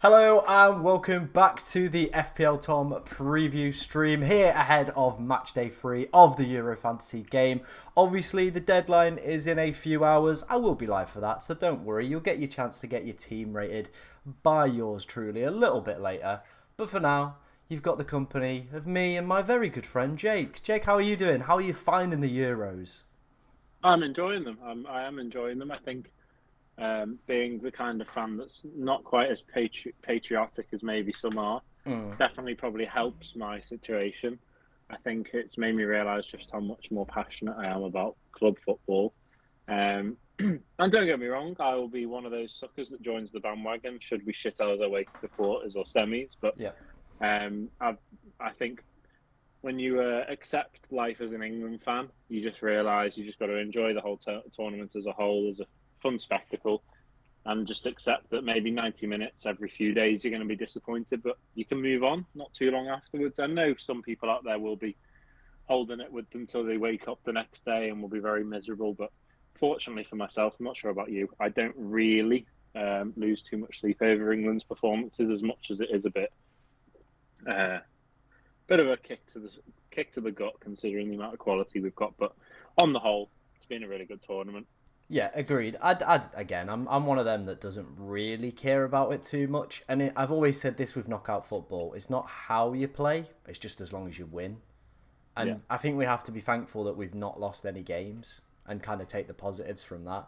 Hello and welcome back to the FPL Tom preview stream here ahead of Matchday 3 of the Euro Fantasy game. Obviously the deadline is in a few hours. I will be live for that, so don't worry. You'll get your chance to get your team rated by yours truly a little bit later. But for now, you've got the company of me and my very good friend Jake. Jake, how are you doing? How are you finding the Euros? I'm enjoying them. I am enjoying them. I think being the kind of fan that's not quite as patriotic as maybe some are, Mm. definitely probably helps my situation. I think it's made me realise just how much more passionate I am about club football. And don't get me wrong, I will be one of those suckers that joins the bandwagon should we shit our way to the quarters or semis. But Yeah. I think when you accept life as an England fan, you just realise you just got to enjoy the whole tournament as a whole as a fun spectacle, and just accept that maybe 90 minutes every few days you're going to be disappointed, but you can move on not too long afterwards. I know some people out there will be holding it with them till they wake up the next day and will be very miserable, but fortunately for myself, I'm not sure about you, I don't really lose too much sleep over England's performances as much as it is a uh, bit of a kick to the gut considering the amount of quality we've got. But on the whole, it's been a really good tournament. Yeah, agreed. Again, I'm one of them that doesn't really care about it too much. And I've always said this with knockout football. It's not how you play, it's just as long as you win. Yeah, And I think we have to be thankful that we've not lost any games and kind of take the positives from that.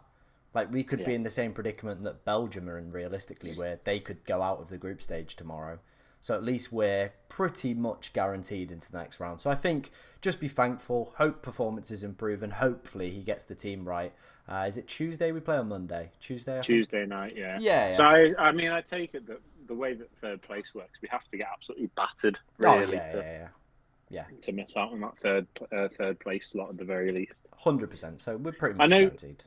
Like, we could yeah, be in the same predicament that Belgium are in realistically, where they could go out of the group stage tomorrow. So at least we're pretty much guaranteed into the next round. So I think just be thankful, hope performances improve, and hopefully he gets the team right. Is it Tuesday we play on Monday? Tuesday, I think. Tuesday night. Yeah. So Yeah, I mean, I take it that the way that third place works, we have to get absolutely battered yeah. Oh, really yeah. to miss out on that third place slot at the very least. 100%. So we're pretty I much know guaranteed.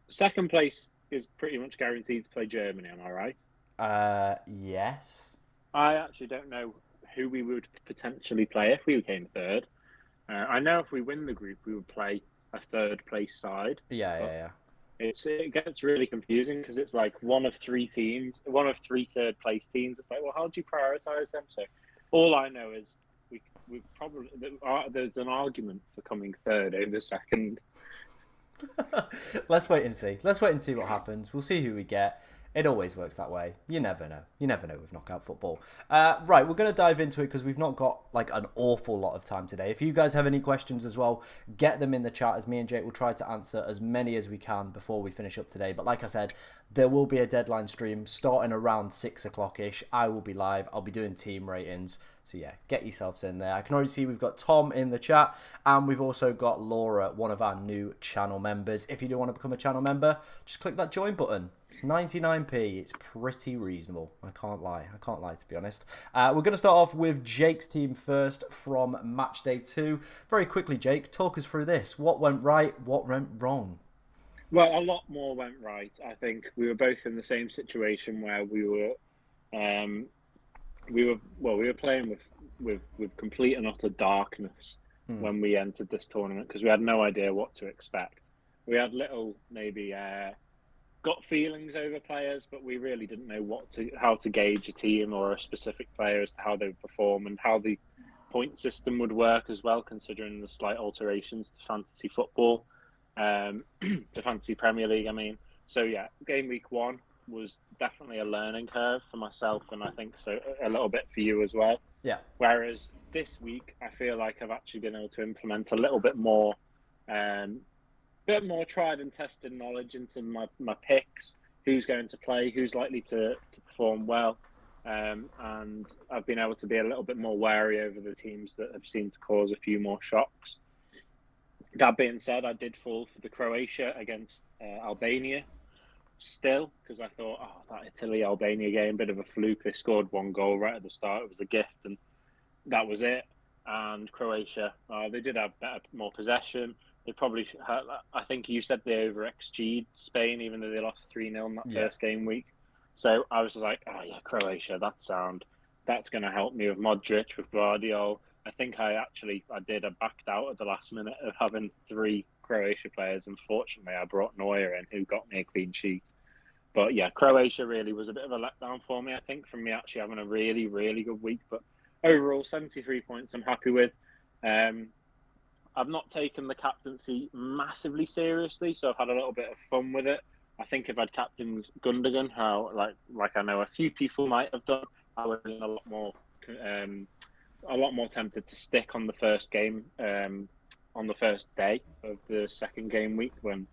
second place is pretty much guaranteed to play Germany. Am I right? Yes. I actually don't know who we would potentially play if we came third. I know if we win the group, we would play a third place side, but Yeah. it gets really confusing because it's like one of three teams, one of three third place teams. It's like, well, how do you prioritize them? So all I know is we probably there's an argument for coming third over second. Let's wait and see. Let's wait and see what happens. We'll see who we get. It always works that way. You never know. You never know with knockout football. Right, we're going to dive into it because we've not got like an awful lot of time today. If you guys have any questions as well, get them in the chat as me and Jake will try to answer as many as we can before we finish up today. But like I said, there will be a deadline stream starting around 6 o'clock-ish. I will be live. I'll be doing team ratings. So yeah, get yourselves in there. I can already see we've got Tom in the chat and we've also got Laura, one of our new channel members. If you do want to become a channel member, just click that join button. It's 99p. It's pretty reasonable. I can't lie. To be honest. We're going to start off with Jake's team first from Matchday 2. Very quickly, Jake, talk us through this. What went right? What went wrong? Well, a lot more went right. I think we were both in the same situation where um, we were playing with complete and utter darkness Hmm. when we entered this tournament because we had no idea what to expect. We had little maybe gut feelings over players, but we really didn't know how to gauge a team or a specific player as to how they would perform and how the point system would work as well, considering the slight alterations to fantasy football, to fantasy Premier League. I mean, so yeah, game week one was definitely a learning curve for myself, and I think so a little bit for you as well. Yeah. Whereas this week, I feel like I've actually been able to implement a um, bit more tried and tested knowledge into my picks, who's going to play, who's likely to perform well. And I've been able to be a little bit more wary over the teams that have seemed to cause a few more shocks. That being said, I did fall for the Croatia against Albania still because I thought, oh, that Italy-Albania game, bit of a fluke. They scored one goal right at the start. It was a gift, and that was it. And Croatia, they did have more possession. They probably, I think you said they over XG'd Spain, even though they lost 3-0 in that Yeah. first game week. So I was like, oh yeah, Croatia, that's sound. That's going to help me with Modric, with Guardiola. I think I backed out at the last minute of having three Croatia players. Unfortunately, I brought Neuer in, who got me a clean sheet. But yeah, Croatia really was a bit of a letdown for me, I think, from me actually having a really, really good week. But overall, 73 points I'm happy with. Um, I've not taken the captaincy massively seriously, so I've had a little bit of fun with it. I think if I'd captained Gundogan, how like I know a few people might have done, I would have been um, a lot more tempted to stick on the first game, on the first day of the second game week when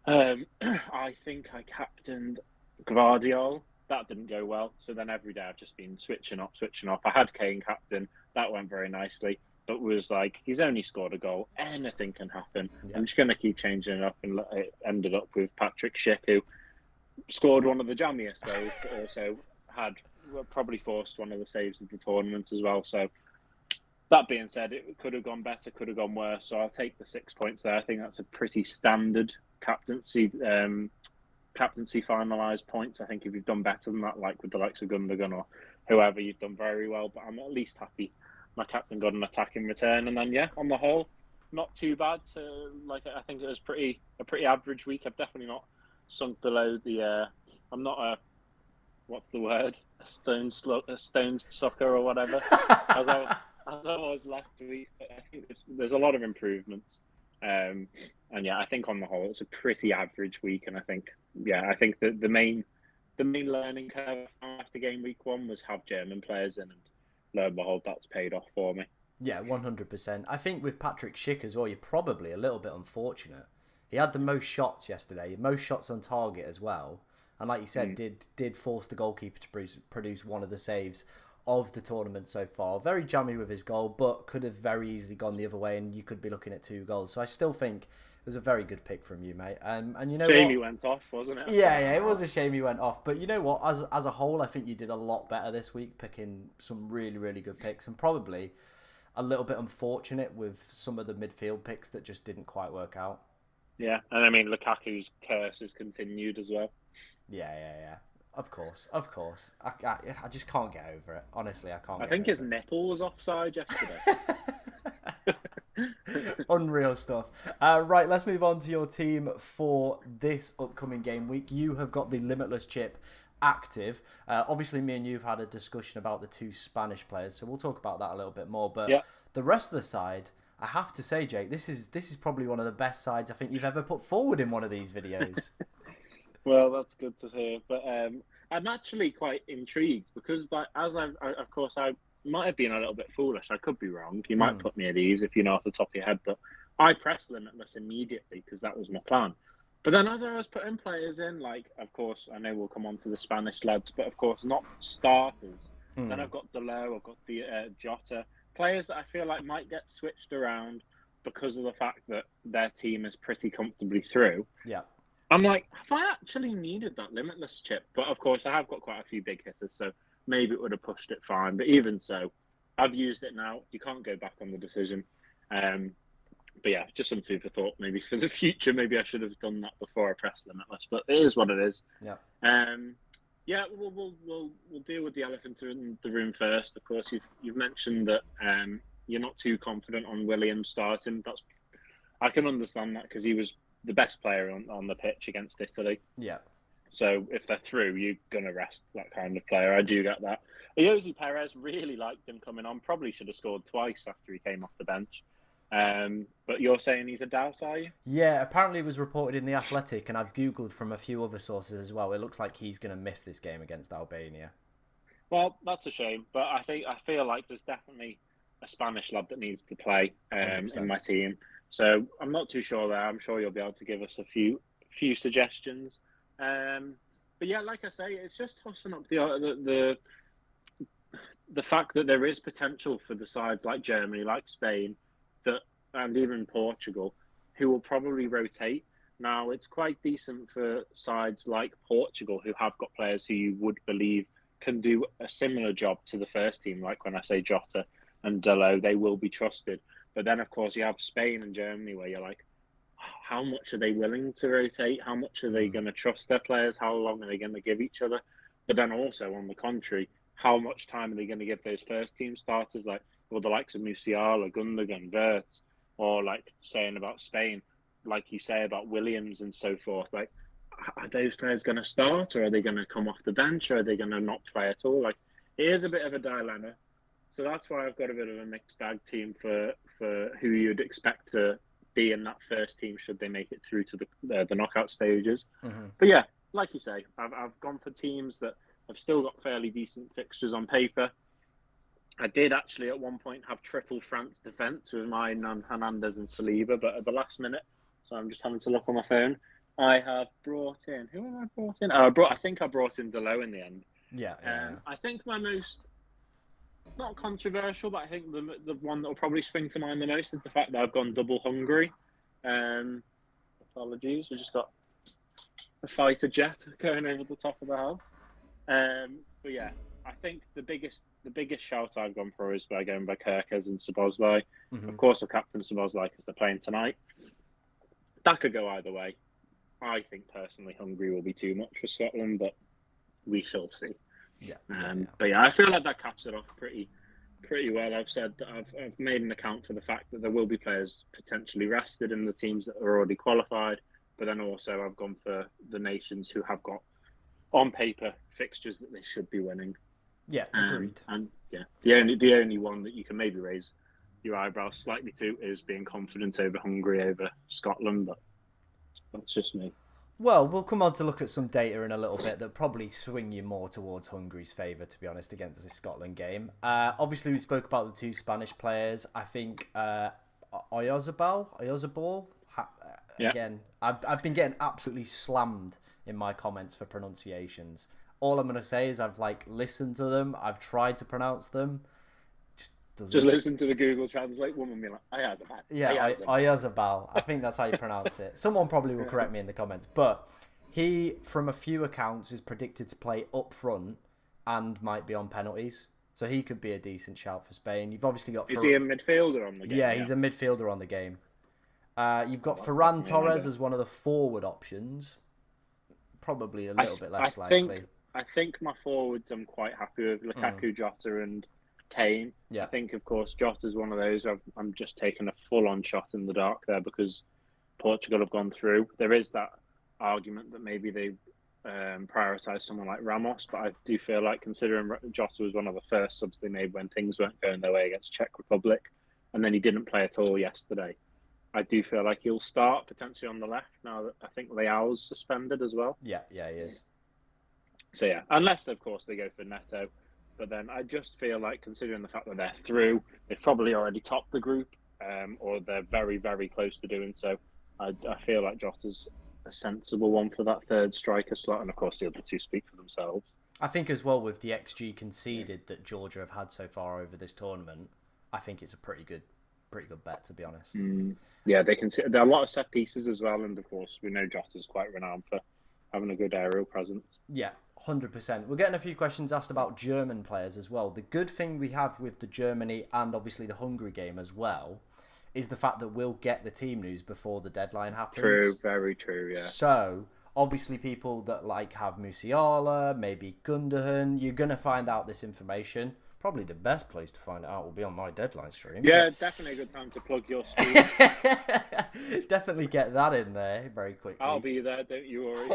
I think I captained Guardiola. That didn't go well. So then every day I've just been switching up, switching off. I had Kane captain. That went very nicely. But was like, he's only scored a goal. Anything can happen. Yeah. I'm just going to keep changing it up. And it ended up with Patrick Schick, who scored one of the jammiest goals, but also had probably forced one of the saves of the tournament as well. So that being said, it could have gone better, could have gone worse. So I'll take the 6 points there. I think that's a pretty standard captaincy finalised points. I think if you've done better than that, like with the likes of Gundogan or whoever, you've done very well. But I'm at least happy my captain got an attack in return. And then yeah, on the whole, not too bad. I think it was a pretty average week. I've definitely not sunk below the. I'm not a what's the word? A stone sucker or whatever. as I was last week, I think there's a lot of improvements. And yeah, I think on the whole, it's a pretty average week. And I think that the main learning curve after game week 1 was have German players in, and lo and behold, that's paid off for me. Yeah, 100%. I think with Patrick Schick as well, you're probably a little bit unfortunate. He had the most shots yesterday, most shots on target as well. And like you said, did force the goalkeeper to produce one of the saves of the tournament so far. Very jammy with his goal, but could have very easily gone the other way, and you could be looking at 2 goals. So I still think it was a very good pick from you, mate. And you know shame what? he went off, wasn't it? Yeah, it was a shame he went off. But you know what? As a whole, I think you did a lot better this week, picking some really, really good picks, and probably a little bit unfortunate with some of the midfield picks that just didn't quite work out. Yeah, and I mean, Lukaku's curse has continued as well. Yeah. Of course. I just can't get over it. Honestly, I can't. I think his nipple was offside yesterday. Unreal stuff. Right, let's move on to your team for this upcoming game week. You have got the Limitless chip active. Obviously, me and you have had a discussion about the 2 Spanish players, so we'll talk about that a little bit more. But the rest of the side, I have to say, Jake, this is probably one of the best sides I think you've ever put forward in one of these videos. Well, that's good to hear. But I'm actually quite intrigued because, of course, I might have been a little bit foolish. I could be wrong. You might put me at ease if you know off the top of your head. But I pressed Limitless immediately because that was my plan. But then as I was putting players in, like, of course, I know we'll come on to the Spanish lads, but of course, not starters. Then I've got Delo, I've got the Jota. Players that I feel like might get switched around because of the fact that their team is pretty comfortably through. Yeah. I'm like, have I actually needed that Limitless chip? But of course, I have got quite a few big hitters, so maybe it would have pushed it fine. But even so, I've used it now. You can't go back on the decision. But yeah, just some food for thought maybe for the future. Maybe I should have done that before I pressed Limitless, but it is what it is. Yeah. Yeah, we'll deal with the elephant in the room first. Of course, you've mentioned that you're not too confident on Williams starting. I can understand that because he was the best player on the pitch against Italy. Yeah. So if they're through, you're gonna rest that kind of player. I do get that. Jose Perez really liked him coming on. Probably should have scored twice after he came off the bench. But you're saying he's a doubt, are you? Yeah, apparently it was reported in The Athletic, and I've Googled from a few other sources as well. It looks like he's going to miss this game against Albania. Well, that's a shame, but I feel like there's definitely a Spanish lad that needs to play in my team. So I'm not too sure there. I'm sure you'll be able to give us a few suggestions. But yeah, like I say, it's just tossing up the fact that there is potential for the sides like Germany, like Spain, and even Portugal, who will probably rotate. Now, it's quite decent for sides like Portugal, who have got players who you would believe can do a similar job to the first team. Like when I say Jota and Delo, they will be trusted. But then, of course, you have Spain and Germany where you're like, how much are they willing to rotate? How much are they going to trust their players? How long are they going to give each other? But then also, on the contrary, how much time are they going to give those first team starters, like the likes of Musiala, Gundogan, Wirtz, or like saying about Spain, like you say about Williams and so forth? Like, are those players going to start, or are they going to come off the bench, or are they going to not play at all? Like, it is a bit of a dilemma. So that's why I've got a bit of a mixed bag team for who you'd expect to be in that first team should they make it through to the knockout stages. Mm-hmm. But yeah, like you say, I've gone for teams that have still got fairly decent fixtures on paper. I did actually at one point have triple France defence with mine on Hernandez and Saliba, but at the last minute, so I'm just having to look on my phone. I have brought in, who have I brought in? Oh, I think I brought in Delo in the end. Yeah. I think my most, not controversial, but I think the one that will probably spring to mind the most is the fact that I've gone double Hungary. Apologies, we just got a fighter jet going over the top of the house. But yeah, I think the biggest shout I've gone for is by going by Kerkez and Szoboszlai. Mm-hmm. Of course, I've captained Szoboszlai because they're playing tonight. That could go either way. I think personally Hungary will be too much for Scotland, but we shall see. Yeah. But yeah, I feel like that caps it off pretty well. I've said that I've made an account for the fact that there will be players potentially rested in the teams that are already qualified, but then also I've gone for the nations who have got on paper fixtures that they should be winning. Yeah, agreed. And yeah, the only one that you can maybe raise your eyebrows slightly to is being confident over Hungary over Scotland, but that's just me. Well, we'll come on to look at some data in a little bit that probably swing you more towards Hungary's favour, to be honest, against this Scotland game. Obviously, we spoke about the two Spanish players. I think Oyazabal. Again, I've been getting absolutely slammed in my comments for pronunciations. All I'm going to say is I've listened to them. I've tried to pronounce them. Just listen to the Google Translate woman be like, Oyazabal. Yeah, Oyazabal. I think that's how you pronounce it. Someone probably will correct me in the comments. But he, from a few accounts, is predicted to play up front and might be on penalties. So he could be a decent shout for Spain. You've obviously got... Is he a midfielder on the game? Yeah, he's a midfielder on the game. You've got Ferran Torres as one of the forward options. Probably a little bit less likely. I think my forwards I'm quite happy with. Lukaku, Jota and Kane. Yeah. I think, of course, Jota's one of those. I'm just taking a full-on shot in the dark there because Portugal have gone through. There is that argument that maybe they prioritise someone like Ramos, but I do feel like considering Jota was one of the first subs they made when things weren't going their way against Czech Republic, and then he didn't play at all yesterday. I do feel like he'll start potentially on the left now that I think Leao's suspended as well. Yeah, he is. So yeah, unless of course they go for Neto. But then I just feel like, considering the fact that they're through, they've probably already topped the group, or they're very, very close to doing so. I feel like Jota's a sensible one for that third striker slot, and of course the other two speak for themselves. I think as well with the XG conceded that Georgia have had so far over this tournament, I think it's a pretty good bet, to be honest. Yeah, they can see there are a lot of set pieces as well, and of course we know Jota's quite renowned for having a good aerial presence. Yeah, 100%. We're getting a few questions asked about German players as well. The good thing we have with the Germany and obviously the Hungary game as well is the fact that we'll get the team news before the deadline happens. True, very true, yeah. So, obviously people that have Musiala, maybe Gundogan, you're going to find out this information. Probably the best place to find it out will be on my deadline stream. Yeah, definitely a good time to plug your stream. Definitely get that in there very quickly. I'll be there, don't you worry.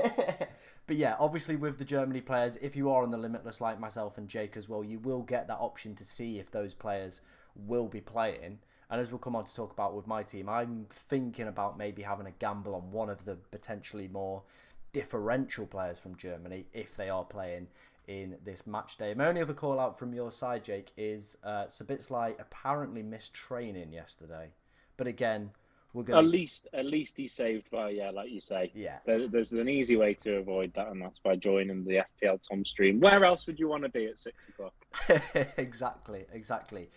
But yeah, obviously with the Germany players, if you are on the Limitless like myself and Jake as well, you will get that option to see if those players will be playing. And as we'll come on to talk about with my team, I'm thinking about maybe having a gamble on one of the potentially more differential players from Germany if they are playing in this match day. My only other call out from your side, Jake, is Szoboszlai apparently missed training yesterday. But again, we're going At least he's saved by, like you say. Yeah. There's an easy way to avoid that, and that's by joining the FPL Tom stream. Where else would you want to be at 6 o'clock? Exactly.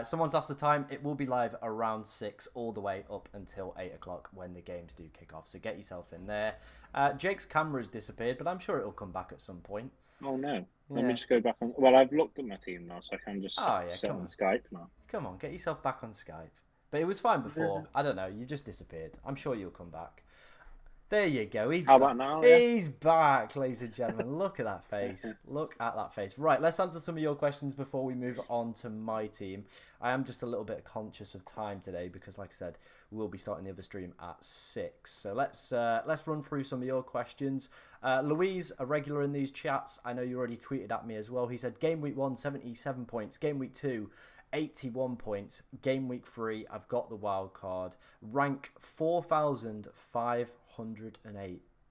Someone's asked the time. It will be live around 6 all the way up until 8 o'clock when the games do kick off. So get yourself in there. Jake's camera's disappeared, but I'm sure it'll come back at some point. Oh, no. Let me just go back on. Well, I've looked at my team now, so I can just sit on Skype now. Come on, get yourself back on Skype. But it was fine before. I don't know. You just disappeared. I'm sure you'll come back. There you go. How about now? Yeah. He's back, ladies and gentlemen. Look at that face. Look at that face. Right, let's answer some of your questions before we move on to my team. I am just a little bit conscious of time today because, like I said, we'll be starting the other stream at 6. So let's run through some of your questions. Louise, a regular in these chats, I know you already tweeted at me as well. He said, Game Week 1, 77 points. Game Week 2, 81 points. Game Week 3, I've got the wild card. Rank 4,508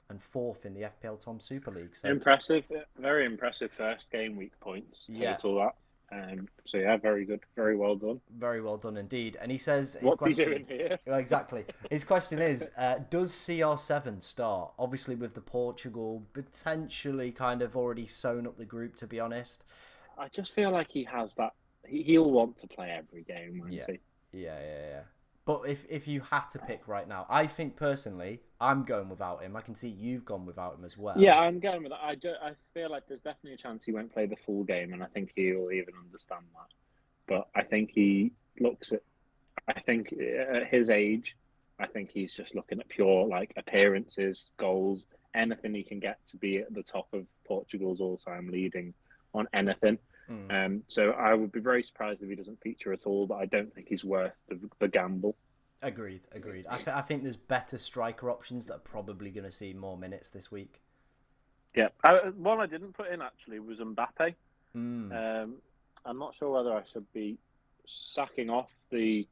and 4th in the FPL Tom Super League. So impressive, very impressive first game week points. Yeah. Total that. So yeah, very good, very well done. Very well done indeed. And he says, what's he doing here? Exactly. His question is, does CR7 start? Obviously, with the Portugal potentially kind of already sewn up the group. To be honest, I just feel like he has that. He'll want to play every game, won't he? Yeah. But if you had to pick right now, I think personally, I'm going without him. I can see you've gone without him as well. Yeah, I'm going with that. I feel like there's definitely a chance he won't play the full game, and I think he'll even understand that. But I think he looks at, I think at his age, I think he's just looking at pure like appearances, goals, anything he can get to be at the top of Portugal's all-time leading on anything. So I would be very surprised if he doesn't feature at all, but I don't think he's worth the gamble. Agreed. I think there's better striker options that are probably going to see more minutes this week. Yeah. One I didn't put in actually was Mbappe. I'm not sure whether I should be sacking off the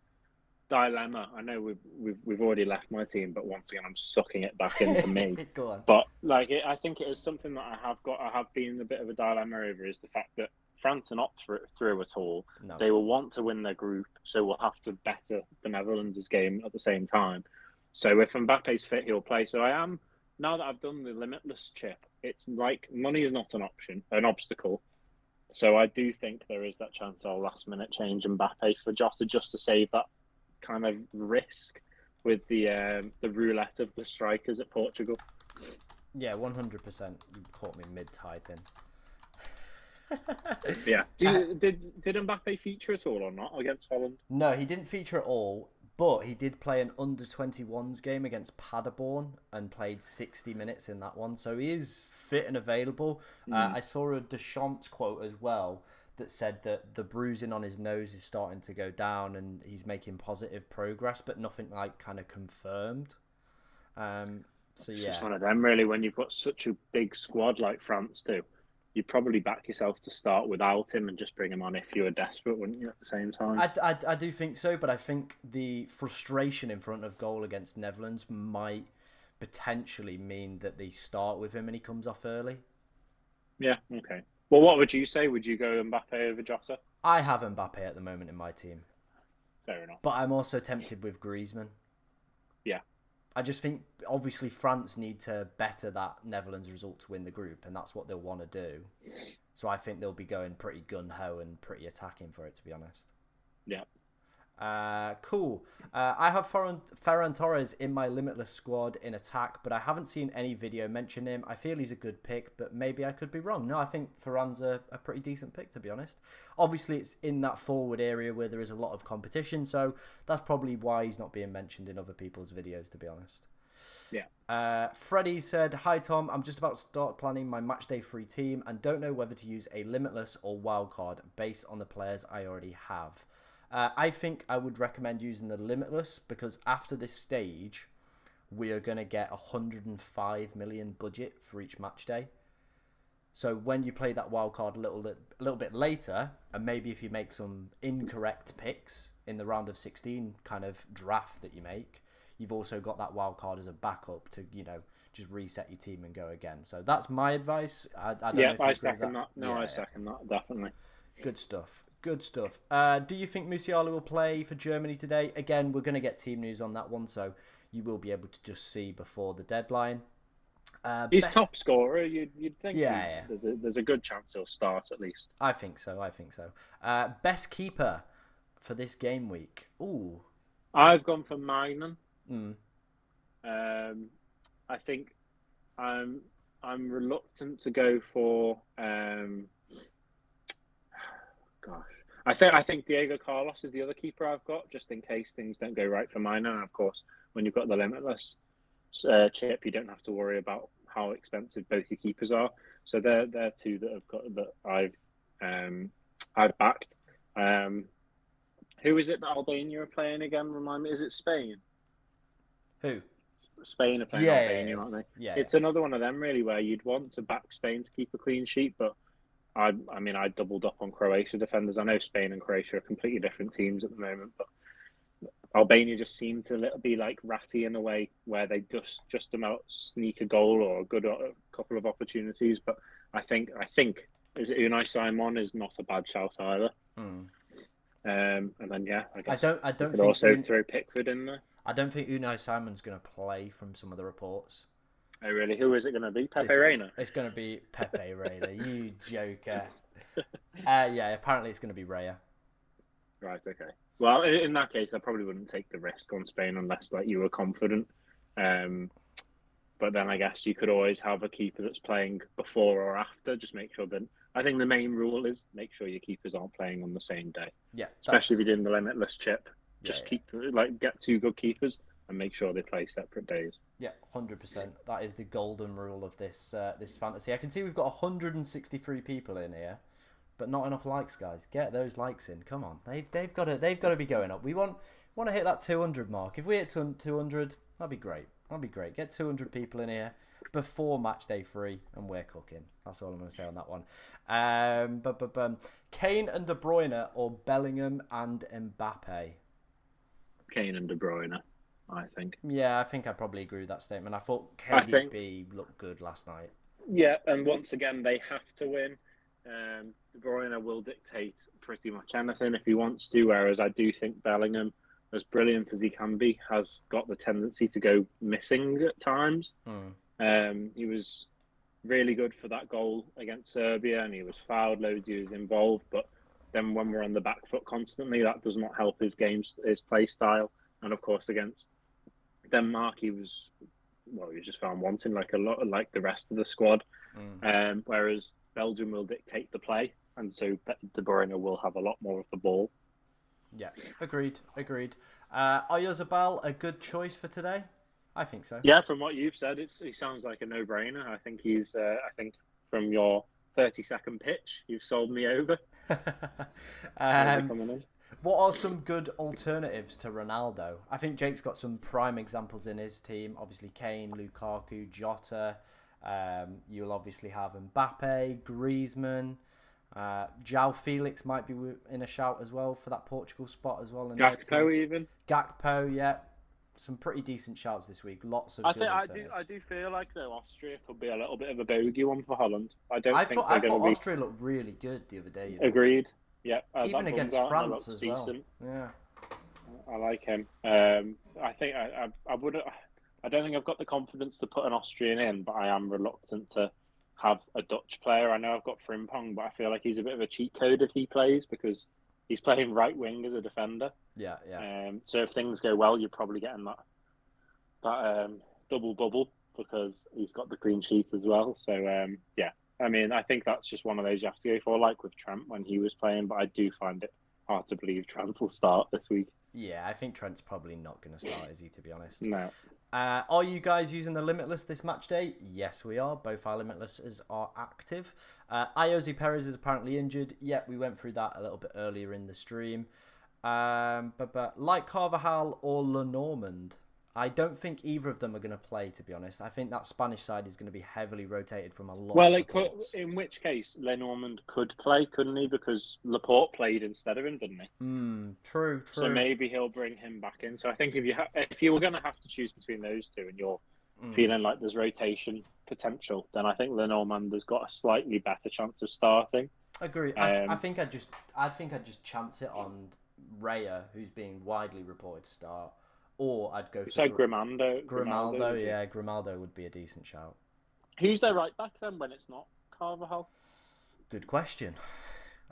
dilemma. I know we've already left my team, but once again I'm sucking it back into me. Go on. But like I think it is something that I have been a bit of a dilemma over, is the fact that France are not through at all. No. They will want to win their group, so we'll have to better the Netherlands' game at the same time. So if Mbappe's fit, he'll play. So I am, now that I've done the Limitless chip, it's like money is not an obstacle. So I do think there is that chance I'll last minute change Mbappe for Jota just to save that kind of risk with the roulette of the strikers at Portugal. Yeah, 100%. You caught me mid-typing. Yeah. Did Mbappe feature at all or not against Holland? No, he didn't feature at all, but he did play an under-21s game against Paderborn and played 60 minutes in that one. So he is fit and available. I saw a Deschamps quote as well that said that the bruising on his nose is starting to go down and he's making positive progress, but nothing like kind of confirmed. So yeah, it's one of them really. When you've got such a big squad like France do, you'd probably back yourself to start without him and just bring him on if you were desperate, wouldn't you, at the same time? I do think so, but I think the frustration in front of goal against Netherlands might potentially mean that they start with him and he comes off early. Yeah, okay. Well, what would you say? Would you go Mbappe over Jota? I have Mbappe at the moment in my team. Fair enough. But I'm also tempted with Griezmann. Yeah. I just think, obviously, France need to better that Netherlands result to win the group, and that's what they'll want to do. So I think they'll be going pretty gun-ho and pretty attacking for it, to be honest. Yeah. Cool. I have Ferran Torres in my Limitless squad in attack, but I haven't seen any video mention him. I feel he's a good pick, but maybe I could be wrong. No, I think Ferran's a pretty decent pick, to be honest. Obviously, it's in that forward area where there is a lot of competition, so that's probably why he's not being mentioned in other people's videos, to be honest. Yeah. Freddie said, "Hi Tom, I'm just about to start planning my Matchday free team and don't know whether to use a Limitless or wildcard based on the players I already have. I think I would recommend using the Limitless because after this stage, we are going to get 105 million budget for each match day. So when you play that wildcard a little bit later, and maybe if you make some incorrect picks in the round of 16 kind of draft that you make, you've also got that wildcard as a backup to, just reset your team and go again. So that's my advice. I don't know if I second that. No, yeah, I second that, definitely. Good stuff. Good stuff. Do you think Musiala will play for Germany today? Again, we're going to get team news on that one, so you will be able to just see before the deadline. He's top scorer. You'd think yeah. There's a good chance he'll start at least. I think so. Best keeper for this game week. Ooh. I've gone for Maignan. I think I'm reluctant to go for I think Diego Carlos is the other keeper I've got, just in case things don't go right for mine. And of course, when you've got the Limitless, chip, you don't have to worry about how expensive both your keepers are. So they're two that I've backed. Who is it that Albania are playing again? Remind me, is it Spain? Who? Spain are playing Yeah, Albania, aren't they? Yeah, it's another one of them really where you'd want to back Spain to keep a clean sheet, but I mean, I doubled up on Croatia defenders. I know Spain and Croatia are completely different teams at the moment, but Albania just seem to be like ratty in a way where they just about sneak a goal or a couple of opportunities. But I think is it Unai Simon is not a bad shout either. And then I guess I don't could think also throw Pickford in there. I don't think Unai Simon's going to play from some of the reports. Oh really? Who is it going to be? Pepe Reina? It's going to be Pepe Reina. You joker. Yeah, apparently it's going to be Raya. Right. Okay. Well, in that case, I probably wouldn't take the risk on Spain unless like you were confident. But then I guess you could always have a keeper that's playing before or after. Just make sure that. I think the main rule is make sure your keepers aren't playing on the same day. Yeah. Especially if you're doing the Limitless chip. Just get two good keepers and make sure they play separate days. Yeah, 100%. That is the golden rule of this fantasy. I can see we've got 163 people in here, but not enough likes, guys. Get those likes in. Come on, they've got to be going up. We want to hit that 200 mark. If we hit 200, that'd be great. That'd be great. Get 200 people in here before Matchday 3, and we're cooking. That's all I'm going to say on that one. Kane and De Bruyne or Bellingham and Mbappe? Kane and De Bruyne, I think. Yeah, I think I probably agree with that statement. I thought KDB looked good last night. Yeah, and once again, they have to win. De Bruyne will dictate pretty much anything if he wants to, whereas I do think Bellingham, as brilliant as he can be, has got the tendency to go missing at times. He was really good for that goal against Serbia, and he was fouled loads, he was involved, but then when we're on the back foot constantly, that does not help his play style. And of course, against Denmark, he was just found wanting like the rest of the squad. Whereas Belgium will dictate the play, and so De Bruyne will have a lot more of the ball. Yeah, agreed. Oyarzabal, a good choice for today? I think so. Yeah, from what you've said, he sounds like a no-brainer. I think he's. I think from your 30-second pitch, you've sold me over. What are some good alternatives to Ronaldo? I think Jake's got some prime examples in his team. Obviously, Kane, Lukaku, Jota. You'll obviously have Mbappe, Griezmann. João Felix might be in a shout as well for that Portugal spot as well. Gakpo even. Gakpo, yeah. Some pretty decent shouts this week. Lots of good alternatives. I do feel like though Austria could be a little bit of a bogey one for Holland. I thought Austria looked really good the other day. Agreed. Yeah. Even against France as well. Decent. Yeah. I like him. I think I would. I don't think I've got the confidence to put an Austrian in, but I am reluctant to have a Dutch player. I know I've got Frimpong, but I feel like he's a bit of a cheat code if he plays because he's playing right wing as a defender. Yeah. So if things go well, you're probably getting that double bubble because he's got the clean sheet as well. So yeah, I mean, I think that's just one of those you have to go for, like with Trent when he was playing. But I do find it hard to believe Trent will start this week. Yeah, I think Trent's probably not going to start, is he? To be honest. No. Are you guys using the Limitless this match day? Yes, we are. Both our Limitlesses are active. Iosi Perez is apparently injured. Yeah, we went through that a little bit earlier in the stream. But like Carvajal or Lenormand, I don't think either of them are going to play, to be honest. I think that Spanish side is going to be heavily rotated from a lot Well, of it could, in which case Lenormand could play, couldn't he? Because Laporte played instead of him, didn't he? True. So maybe he'll bring him back in. So I think if you were going to have to choose between those two and you're feeling like there's rotation potential, then I think Lenormand has got a slightly better chance of starting. Agree. I think I'd just chance it on Raya, who's being widely reported to start. Or I'd go for Grimaldo. Grimaldo would be a decent shout. Who's their right back then when it's not Carvajal? Good question.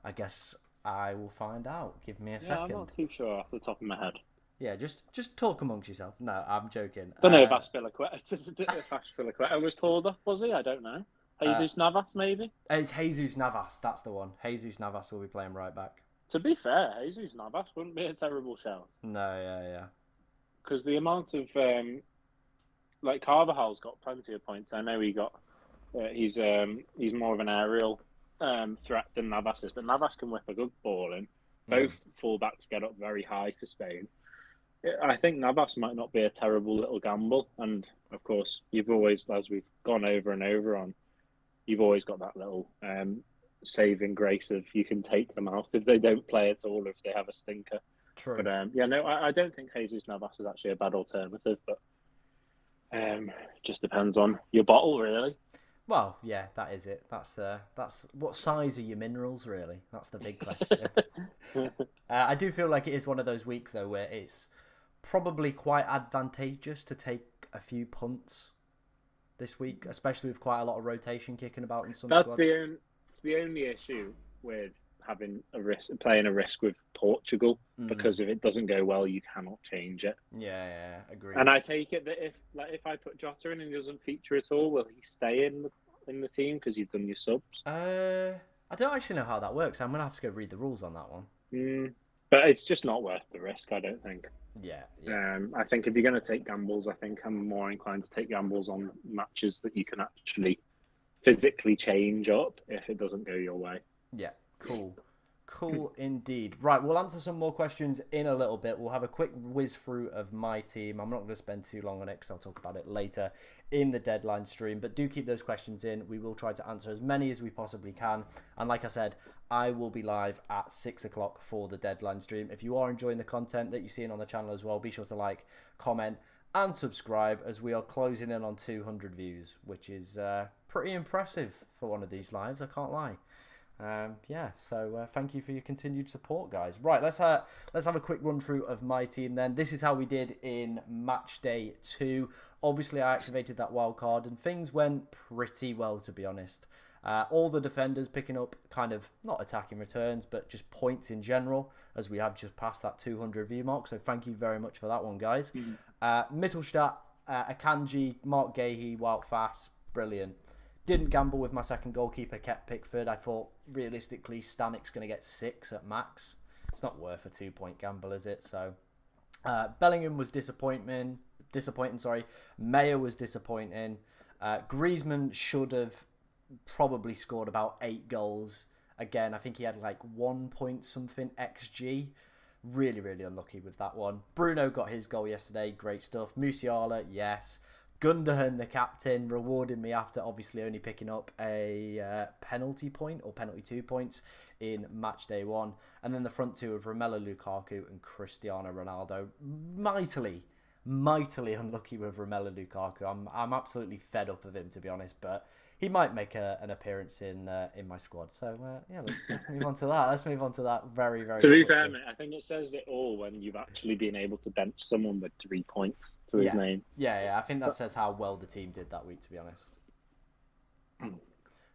I guess I will find out. Give me a second. I'm not too sure off the top of my head. Yeah, just talk amongst yourself. No, I'm joking. I don't know if Aspilicueta was called up, was he? I don't know. Jesus Navas, maybe? It's Jesus Navas, that's the one. Jesus Navas will be playing right back. To be fair, Jesus Navas wouldn't be a terrible shout. No, yeah. Because the amount of like Carvajal's got plenty of points. I know he's more of an aerial threat than Navas is, but Navas can whip a good ball in. Both fullbacks get up very high for Spain. I think Navas might not be a terrible little gamble, and of course, you've always, as we've gone over and over on, you've always got that little saving grace of you can take them out if they don't play at all, if they have a stinker. True. But yeah, no, I don't think Jesus Navas is actually a bad alternative, but just depends on your bottle, really. Well, yeah, that is it. That's what size are your minerals, really? That's the big question. I do feel like it is one of those weeks though where it's probably quite advantageous to take a few punts this week, especially with quite a lot of rotation kicking about in some That's squads. it's the only issue with having playing a risk with Portugal, because if it doesn't go well, you cannot change it. Yeah, agree. And I take it that if I put Jota in and he doesn't feature at all, will he stay in the team because you've done your subs? I don't actually know how that works. I'm gonna have to go read the rules on that one. But it's just not worth the risk, I don't think. Yeah. I think if you're going to take gambles, I think I'm more inclined to take gambles on matches that you can actually physically change up if it doesn't go your way. Yeah, cool indeed. Right, we'll answer some more questions in a little bit. We'll have a quick whiz through of my team. I'm not going to spend too long on it because I'll talk about it later in the deadline stream. But do keep those questions in. We will try to answer as many as we possibly can. And like I said, I will be live at 6 o'clock for the deadline stream. If you are enjoying the content that you're seeing on the channel as well, be sure to like, comment, and subscribe, as we are closing in on 200 views, which is pretty impressive for one of these lives, I can't lie. So thank you for your continued support, guys. Right, let's have a quick run through of my team then. This is how we did in match day 2. Obviously, I activated that wild card and things went pretty well, to be honest. All the defenders picking up kind of not attacking returns, but just points in general, as we have just passed that 200 view mark. So thank you very much for that one, guys. Mittelstadt, Akanji, Mark Gahey, Wout Fass, brilliant. Didn't gamble with my second goalkeeper, kept Pickford. I thought, realistically, Stanic's going to get 6 at max. It's not worth a 2-point gamble, is it? So, Bellingham was disappointing. Mayer was disappointing. Griezmann should have probably scored about 8 goals. Again, I think he had like 1 point something XG. Really, really unlucky with that one. Bruno got his goal yesterday. Great stuff. Musiala, yes. Gundogan, the captain, rewarded me after obviously only picking up a penalty point or penalty 2 points in match day 1. And then the front two of Romelu Lukaku and Cristiano Ronaldo. Mightily unlucky with Romelu Lukaku. I'm absolutely fed up of him, to be honest, but he might make an appearance in my squad. So yeah, let's move on to that. Let's move on to that very, very To be quickly. fair, mate, I think it says it all when you've actually been able to bench someone with 3 points to his name. Yeah. I think that says how well the team did that week, to be honest.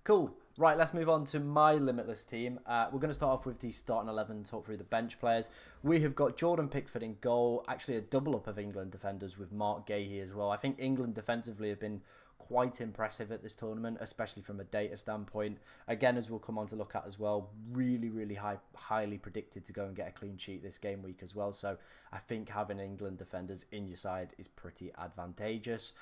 Cool. Right, let's move on to my Limitless team. We're going to start off with the starting 11 and talk through the bench players. We have got Jordan Pickford in goal. Actually, a double up of England defenders with Mark Gahey as well. I think England defensively have been quite impressive at this tournament, especially from a data standpoint. Again, as we'll come on to look at as well, really highly predicted to go and get a clean sheet this game week as well. So I think having England defenders in your side is pretty advantageous.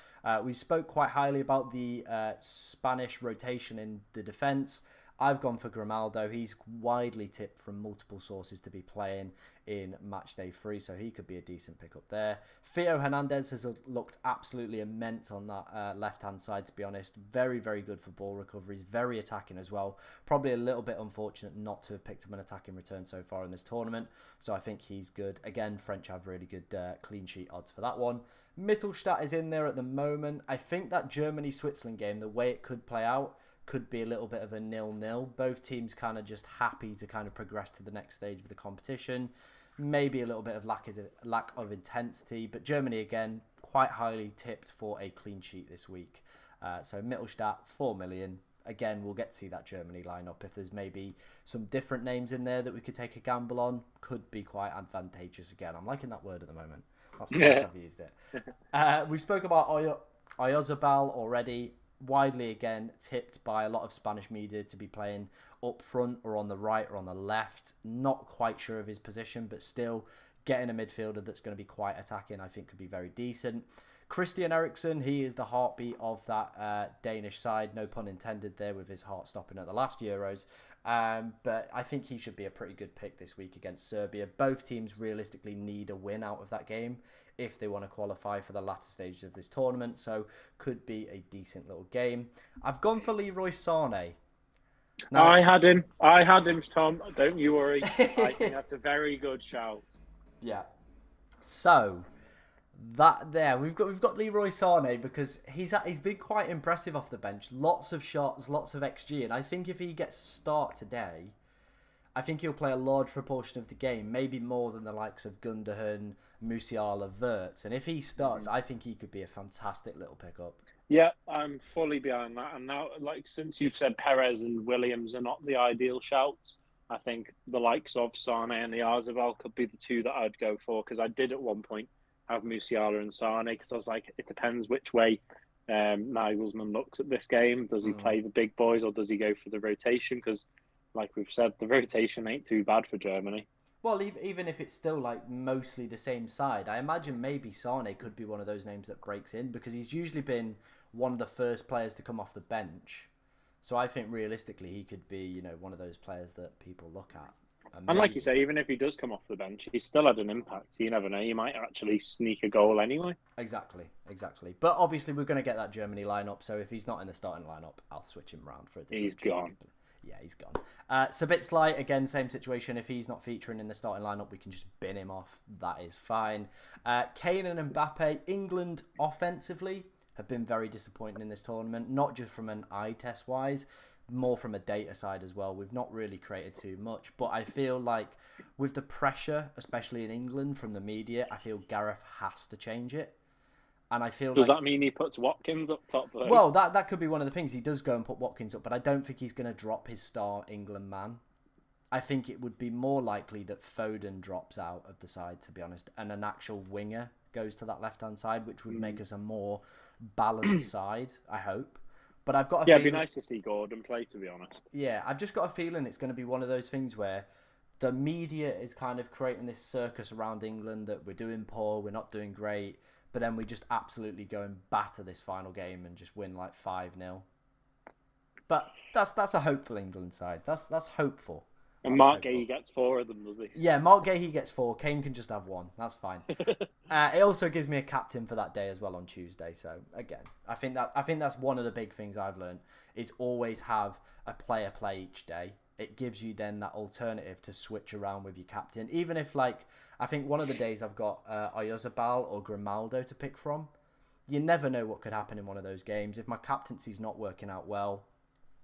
We spoke quite highly about the Spanish rotation in the defence. I've gone for Grimaldo. He's widely tipped from multiple sources to be playing in match day 3, so he could be a decent pickup there. Theo Hernandez has looked absolutely immense on that left-hand side, to be honest. Very good for ball recoveries, very attacking as well. Probably a little bit unfortunate not to have picked up an attacking return so far in this tournament, so I think he's good. Again, French have really good clean sheet odds for that one. Mittelstadt is in there at the moment. I think that Germany-Switzerland game, the way it could play out, could be a little bit of a 0-0. Both teams kind of just happy to kind of progress to the next stage of the competition. Maybe a little bit of lack of intensity, but Germany again quite highly tipped for a clean sheet this week. So Mittelstadt 4 million. Again, we'll get to see that Germany lineup. If there's maybe some different names in there that we could take a gamble on, could be quite advantageous again. I'm liking that word at the moment. That's twice I've used it. We spoke about Oyozabal already. Widely again tipped by a lot of Spanish media to be playing up front or on the right or on the left. Not quite sure of his position, but still getting a midfielder that's going to be quite attacking, I think could be very decent. Christian Eriksen, he is the heartbeat of that Danish side. No pun intended there with his heart stopping at the last Euros. But I think he should be a pretty good pick this week against Serbia. Both teams realistically need a win out of that game if they want to qualify for the latter stages of this tournament. So could be a decent little game. I've gone for Leroy Sané. Now, I had him, Tom. Don't you worry. I think that's a very good shout. Yeah. So we've got Leroy Sané because he's been quite impressive off the bench. Lots of shots, lots of XG, and I think if he gets a start today, I think he'll play a large proportion of the game, maybe more than the likes of Gundogan, Musiala, Wirtz. And if he starts, I think he could be a fantastic little pickup. Yeah, I'm fully behind that. And now, since you've said Perez and Williams are not the ideal shouts, I think the likes of Sané and the Arzabal could be the two that I'd go for, because I did at one point have Musiala and Sané, because I was like, it depends which way Nagelsmann looks at this game. Does he play the big boys or does he go for the rotation? Because, like we've said, the rotation ain't too bad for Germany. Well, even if it's still mostly the same side, I imagine maybe Sané could be one of those names that breaks in, because he's usually been one of the first players to come off the bench. So I think realistically he could be, one of those players that people look at. And like you say, even if he does come off the bench, he's still had an impact. You never know. He might actually sneak a goal anyway. Exactly. But obviously we're going to get that Germany lineup. So if he's not in the starting lineup, I'll switch him around for a different. He's gone. Yeah, he's gone. Szoboszlai, again, same situation. If he's not featuring in the starting lineup, we can just bin him off. That is fine. Kane and Mbappe, England offensively have been very disappointing in this tournament. Not just from an eye test wise, more from a data side as well. We've not really created too much, but I feel like with the pressure, especially in England from the media, I feel Gareth has to change it. And I feel Does that mean he puts Watkins up top though? Well, that could be one of the things. He does go and put Watkins up, but I don't think he's going to drop his star England man. I think it would be more likely that Foden drops out of the side, to be honest, and an actual winger goes to that left-hand side, which would make us a more balanced side, I hope. But I've got a feeling... it'd be nice to see Gordon play, to be honest. Yeah, I've just got a feeling it's going to be one of those things where the media is kind of creating this circus around England that we're doing poor, we're not doing great, but then we just absolutely go and batter this final game and just win 5-0. But that's a hopeful England side. That's hopeful. And Mark Gahey gets 4 of them, does he? Yeah, Mark Gahey gets 4. Kane can just have 1. That's fine. It also gives me a captain for that day as well on Tuesday. So again, I think that's one of the big things I've learned is always have a player play each day. It gives you then that alternative to switch around with your captain. Even if I think one of the days I've got Oyarzabal or Grimaldo to pick from. You never know what could happen in one of those games. If my captaincy's not working out well,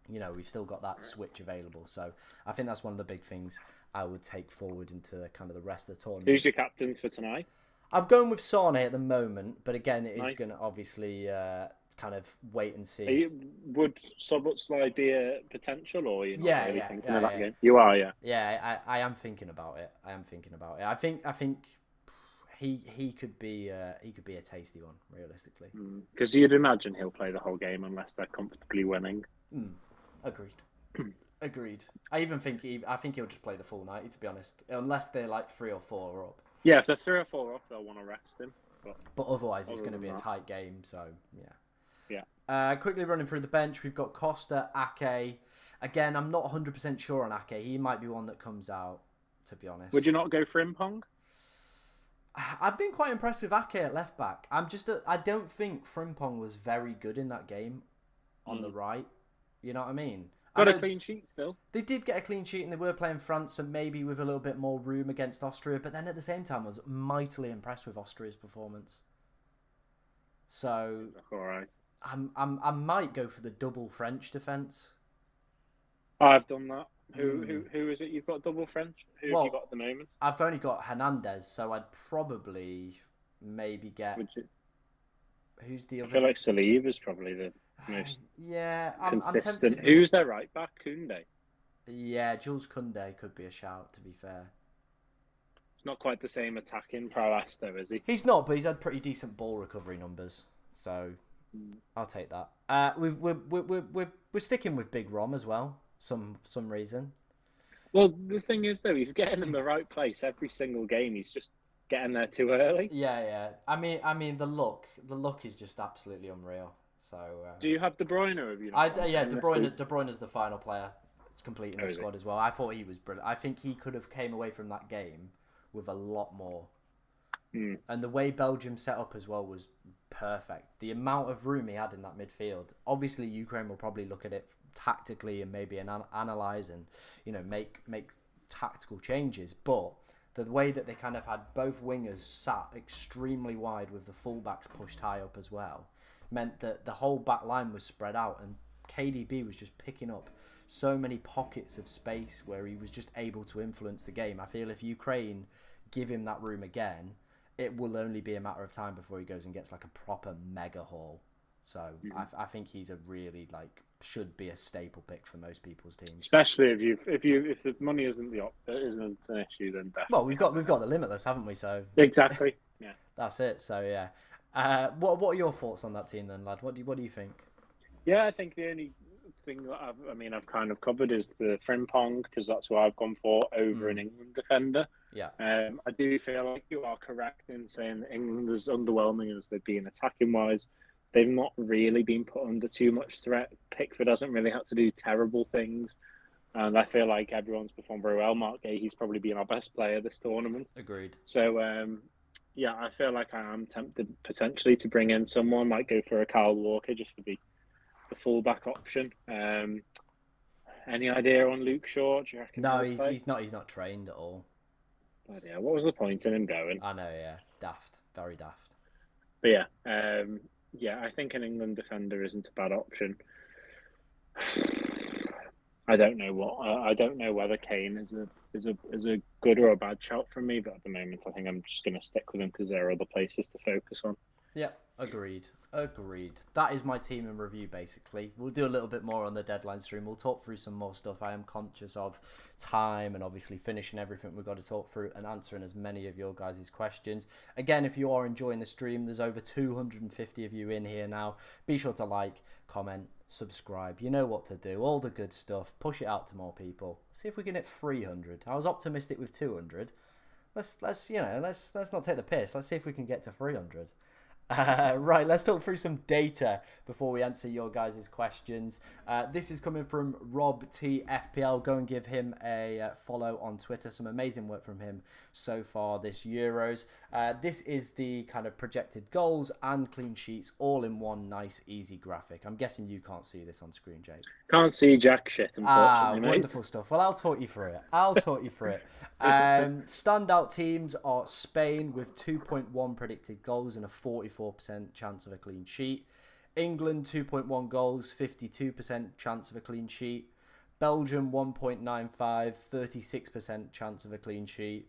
we've still got that switch available. So I think that's one of the big things I would take forward into kind of the rest of the tournament. Who's your captain for tonight? I'm going with Sané at the moment, but again, it is going to obviously kind of wait and see. Would Szoboszlai be a potential, or you're not really thinking of that yeah. game? You are, yeah. Yeah, I am thinking about it. I think he could be a tasty one, realistically. Because you'd imagine he'll play the whole game unless they're comfortably winning. Agreed. I think he'll just play the full 90, to be honest, unless they're 3 or 4 up. Yeah, if they're 3 or 4 up, they'll want to rest him. But otherwise, it's going to be a tight game. So yeah. Quickly running through the bench, we've got Costa, Ake. Again, I'm not 100% sure on Ake. He might be one that comes out, to be honest. Would you not go for Frimpong? I've been quite impressed with Ake at left back. I don't think Frimpong was very good in that game on the right. You know what I mean? Got a clean sheet still. They did get a clean sheet and they were playing France, so maybe with a little bit more room against Austria. But then at the same time, I was mightily impressed with Austria's performance. So, all right. I might go for the double French defence. I've done that. Who is it? You've got double French. Who have you got at the moment? I've only got Hernandez, so I'd probably maybe get. Who's the other? I feel like Saliba is probably the most consistent. I'm Who's their right back? Koundé. Yeah, Jules Koundé could be a shout, to be fair. It's not quite the same attacking prowess though, is he? He's not, but he's had pretty decent ball recovery numbers, so I'll take that. We're sticking with Big Rom as well, some reason. Well, the thing is though, he's getting in the right place every single game. He's just getting there too early. Yeah. I mean, the look is just absolutely unreal. So, Do you have De Bruyne, or have you I not gone yeah, for him this week? De Bruyne's the final player. It's completing Oh, the is it? squad as well. I thought he was brilliant. I think he could have came away from that game with a lot more. Hmm. And the way Belgium set up as well was perfect. The amount of room he had in that midfield. Obviously, Ukraine will probably look at it tactically and maybe analyze and make tactical changes. But the way that they kind of had both wingers sat extremely wide with the fullbacks pushed high up as well meant that the whole back line was spread out and KDB was just picking up so many pockets of space where he was just able to influence the game. I feel if Ukraine give him that room again, it will only be a matter of time before he goes and gets like a proper mega haul. So I think he's a really should be a staple pick for most people's teams. Especially if the money isn't isn't an issue, then definitely. Well, we've got the Limitless, haven't we? So exactly. Yeah. that's it. So yeah. What are your thoughts on that team then, lad? What do you think? Yeah, I think the only thing that I've kind of covered is the Frimpong, because that's what I've gone for over an England defender. Yeah. I do feel like you are correct in saying that England is underwhelming as they've been attacking wise. They've not really been put under too much threat. Pickford hasn't really had to do terrible things. And I feel like everyone's performed very well. Mark Gay, he's probably been our best player this tournament. Agreed. So, yeah, I feel like I am tempted potentially to bring in someone, might go for a Kyle Walker just for the fullback option. Any idea on Luke Shaw? Do you reckon? No, he's not trained at all. But yeah, what was the point in him going? I know, yeah, daft, very daft. But yeah, I think an England defender isn't a bad option. I don't know whether Kane is a good or a bad shout from me, but at the moment I think I'm just going to stick with him because there are other places to focus on. Yeah, agreed. That is my team in review, basically. We'll do a little bit more on the deadline stream. We'll talk through some more stuff. I am conscious of time and obviously finishing everything we've got to talk through and answering as many of your guys' questions. Again, if you are enjoying the stream, there's over 250 of you in here now. Be sure to like, comment, subscribe. You know what to do. All the good stuff. Push it out to more people. See if we can hit 300. I was optimistic with 200. Let's not take the piss. Let's see if we can get to 300. Right, let's talk through some data before we answer your guys' questions. This is coming from Rob T FPL. Go and give him a follow on Twitter. Some amazing work from him so far this Euros. This is the kind of projected goals and clean sheets all in one nice, easy graphic. I'm guessing you can't see this on screen, Jake. Can't see jack shit, unfortunately, mate. Wonderful stuff. Well, I'll talk you through it. Standout teams are Spain with 2.1 predicted goals and a 44% chance of a clean sheet. England 2.1 goals, 52% chance of a clean sheet. Belgium 1.95, 36% chance of a clean sheet.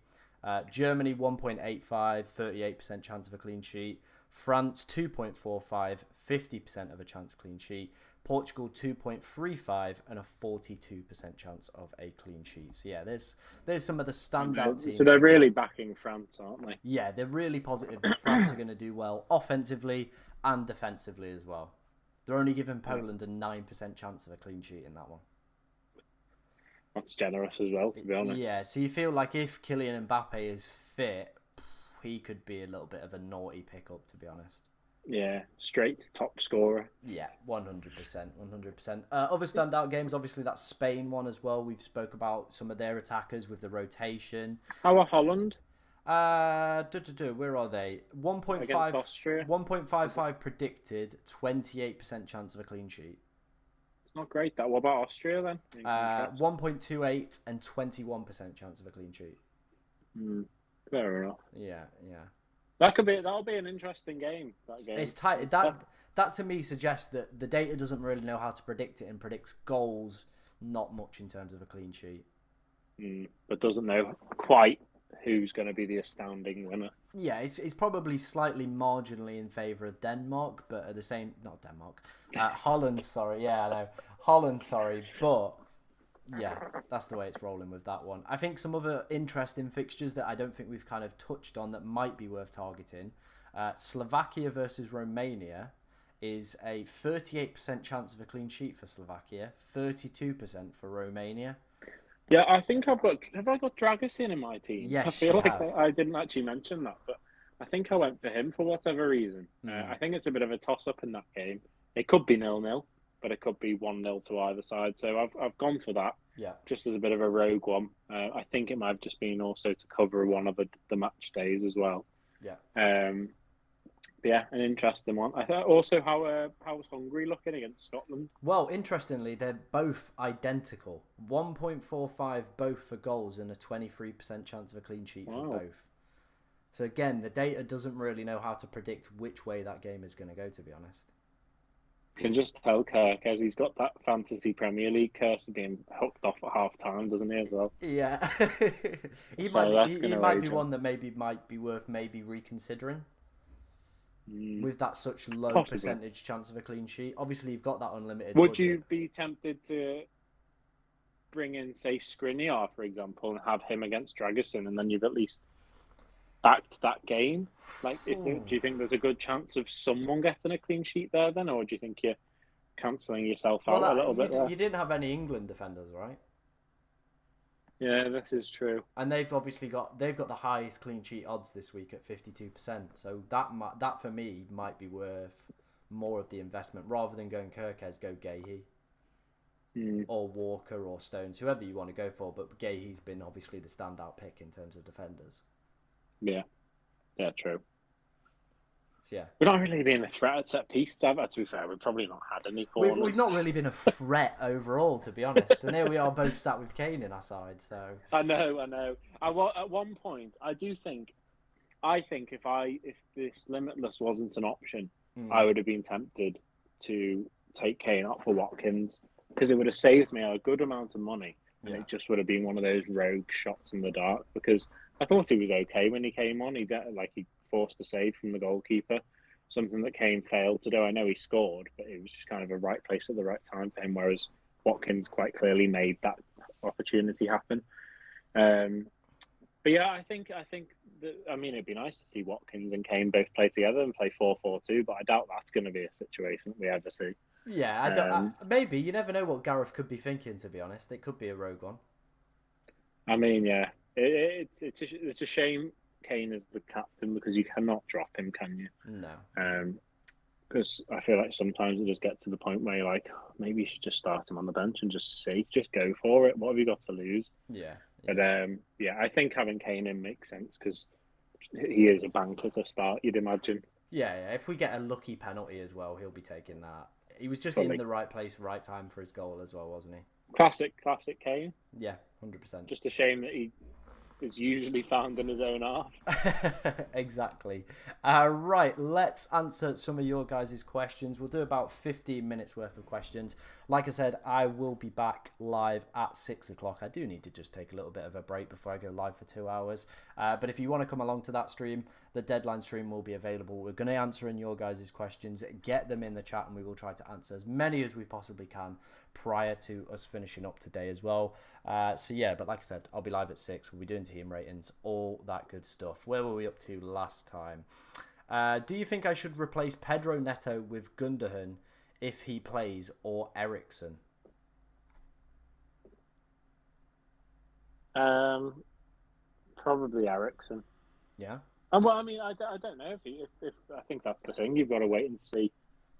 Germany 1.85, 38% chance of a clean sheet. France 2.45, 50% of a chance clean sheet. Portugal 2.35 and a 42% chance of a clean sheet. So yeah, there's some of the standout teams. So they're really backing France, aren't they? Yeah, they're really positive that France are going to do well offensively and defensively as well. They're only giving Poland a 9% chance of a clean sheet in that one. That's generous as well, to be honest. Yeah, so you feel like if Kylian Mbappe is fit, he could be a little bit of a naughty pickup, to be honest. Yeah, straight to top scorer. Yeah, 100%. Other standout games, obviously that Spain one as well. We've spoke about some of their attackers with the rotation. How are Holland? Where are they? 1.5 Against Austria. 1.55 predicted, 28% chance of a clean sheet. It's not great. That. What about Austria then? 1.28 and 21% chance of a clean sheet. Fair enough. Yeah. That'll be an interesting game. That game. It's tight. That to me suggests that the data doesn't really know how to predict it and predicts goals, not much in terms of a clean sheet. But doesn't know quite who's going to be the astounding winner. Yeah, it's probably slightly marginally in favour of Denmark, but at the same... Not Denmark. Holland, sorry. Yeah, I know. Holland, sorry. But, yeah, that's the way it's rolling with that one. I think some other interesting fixtures that I don't think we've kind of touched on that might be worth targeting. Slovakia versus Romania is a 38% chance of a clean sheet for Slovakia, 32% for Romania. Yeah, I think have I got Dragusin in my team? I Yes, feel you like have. I didn't actually mention that, but I think I went for him for whatever reason. Mm, I think it's a bit of a toss-up in that game. It could be 0-0, but it could be 1-0 to either side. So I've gone for that yeah, just as a bit of a rogue one. I think it might have just been also to cover one of the match days as well. yeah. Um, but yeah, an interesting one. I thought also how was Hungary looking against Scotland? Well, interestingly, they're both identical. 1.45 both for goals and a 23% chance of a clean sheet for Wow. both. So again, the data doesn't really know how to predict which way that game is going to go, to be honest. You can just tell Kirk as he's got that fantasy Premier League curse of being hooked off at half time, doesn't he, as well? Yeah, So that's he going to might be rage on. one that maybe might be worth maybe reconsidering Mm, with that such low possibly. percentage chance of a clean sheet. Obviously, you've got that unlimited Would budget. you be tempted to bring in, say, Skriniar, for example, and have him against Dragusin, and then you've at least backed that game? Like, do you think there's a good chance of someone getting a clean sheet there then, or do you think you're cancelling yourself Well, out a little bit there? you didn't have any England defenders, right? Yeah, this is true. And they've got the highest clean sheet odds this week at 52%. So that for me might be worth more of the investment rather than going Kirkez, go Gahey Mm, or Walker or Stones, whoever you want to go for. But Gahey's been obviously the standout pick in terms of defenders. yeah, yeah, true. So yeah, We're not really being a threat at set pieces, have we? To be fair, we've probably not had any we've corners. not really been a threat overall, to be honest. And here we are both sat with Kane in our side. So I know, I know. At one point, I think if this Limitless wasn't an option, mm, I would have been tempted to take Kane up for Watkins because it would have saved me a good amount of money, and yeah, it just would have been one of those rogue shots in the dark. Because I thought he was okay when he came on. He forced a save from the goalkeeper, something that Kane failed to do. I know he scored, but it was just kind of a right place at the right time for him. Whereas Watkins quite clearly made that opportunity happen. Um, but yeah, I think that, I mean, it'd be nice to see Watkins and Kane both play together and play 4-4-2, but I doubt that's going to be a situation that we ever see. yeah. Maybe you never know what Gareth could be thinking. To be honest, it could be a rogue one. I mean, yeah, it's a shame Kane is the captain because you cannot drop him, can you? No, no. Because I feel like sometimes it just gets to the point where you're like, "Oh, maybe you should just start him on the bench and just go for it. What have you got to lose?" Yeah, But yeah. yeah, I think having Kane in makes sense because he is a banker to start. You'd imagine Yeah, yeah. If we get a lucky penalty as well, he'll be taking that. He was just in fully the right place, right time for his goal as well, wasn't he? classic Kane. Yeah, 100%. Just a shame that he is usually found in his own half. Exactly. Right, let's answer some of your guys' questions. We'll do about 15 minutes worth of questions. Like I said, I will be back live at 6 o'clock. I do need to just take a little bit of a break before I go live for 2 hours. But if you want to come along to that stream, the deadline stream will be available. We're going to answer in your guys' questions. Get them in the chat and we will try to answer as many as we possibly can prior to us finishing up today as well. So yeah, but like I said, I'll be live at 6. We'll be doing team ratings, all that good stuff. Where were we up to last time? Do you think I should replace Pedro Neto with Gundogan if he plays, or Ericsson? Probably Ericsson. Yeah. Well, I mean, I don't know if I think that's the thing. You've got to wait and see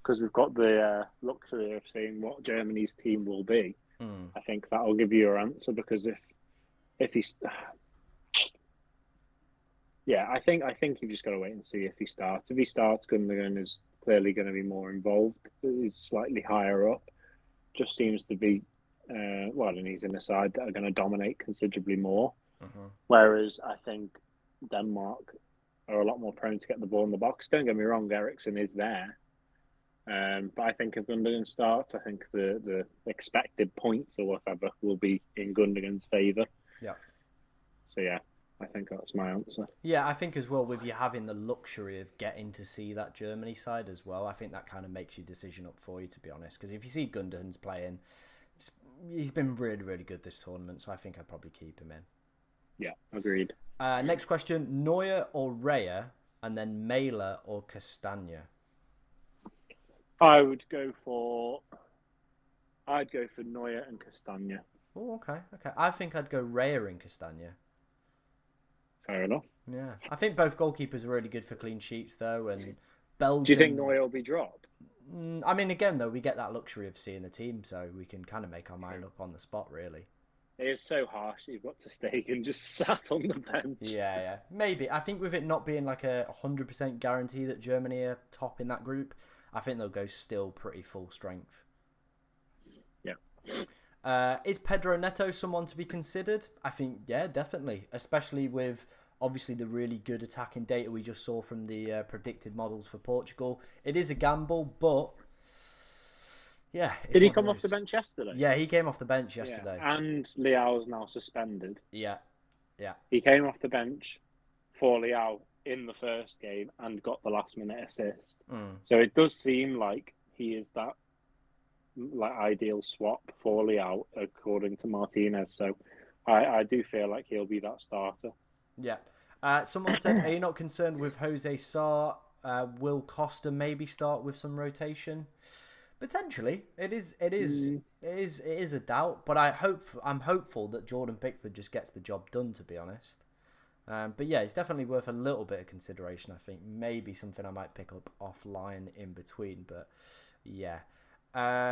because we've got the luxury of seeing what Germany's team will be. Mm. I think that'll give you your answer because if he's yeah, I think you've just got to wait and see if he starts. If he starts, Gundogan is clearly going to be more involved. He's slightly higher up. Just seems to be well, and he's in a side that are going to dominate considerably more. Uh-huh. Whereas I think Denmark are a lot more prone to get the ball in the box. Don't get me wrong, Ericsson is there. But I think if Gundogan starts, I think the expected points or whatever will be in Gundogan's favour. Yeah. So yeah, I think that's my answer. Yeah, I think as well with you having the luxury of getting to see that Germany side as well, I think that kind of makes your decision up for you, to be honest. Because if you see Gundogan's playing, he's been really, really good this tournament, so I think I'd probably keep him in. Yeah, agreed. Next question, Neuer or Raya, and then Mailer or Castagna? I'd go for Neuer and Castagna. Oh, okay. I think I'd go Raya and Castagna. Fair enough. Yeah, I think both goalkeepers are really good for clean sheets though, and Do you think Belgium. Neuer will be dropped? I mean, again though, we get that luxury of seeing the team, so we can kind of make our mind True. up on the spot, really. It is so harsh that you've got to stay and just sat on the bench. Yeah. Maybe. I think with it not being like a 100% guarantee that Germany are top in that group, I think they'll go still pretty full strength. Is Pedro Neto someone to be considered? I think, yeah, definitely. Especially with, obviously, the really good attacking data we just saw from the predicted models for Portugal. It is a gamble, but yeah. Did he come off the bench yesterday? Yeah, he came off the bench yesterday. Yeah. And Leao's now suspended. Yeah. He came off the bench for Leao in the first game and got the last minute assist. So it does seem like he is that ideal swap for Leao, according to Martinez. So I do feel like he'll be that starter. Yeah. Someone said, are you not concerned with Jose Sarr? Will Costa maybe start with some rotation? Potentially. It is a doubt, but I'm hopeful that Jordan Pickford just gets the job done, to be honest. But yeah, it's definitely worth a little bit of consideration. I think maybe something I might pick up offline in between, but yeah.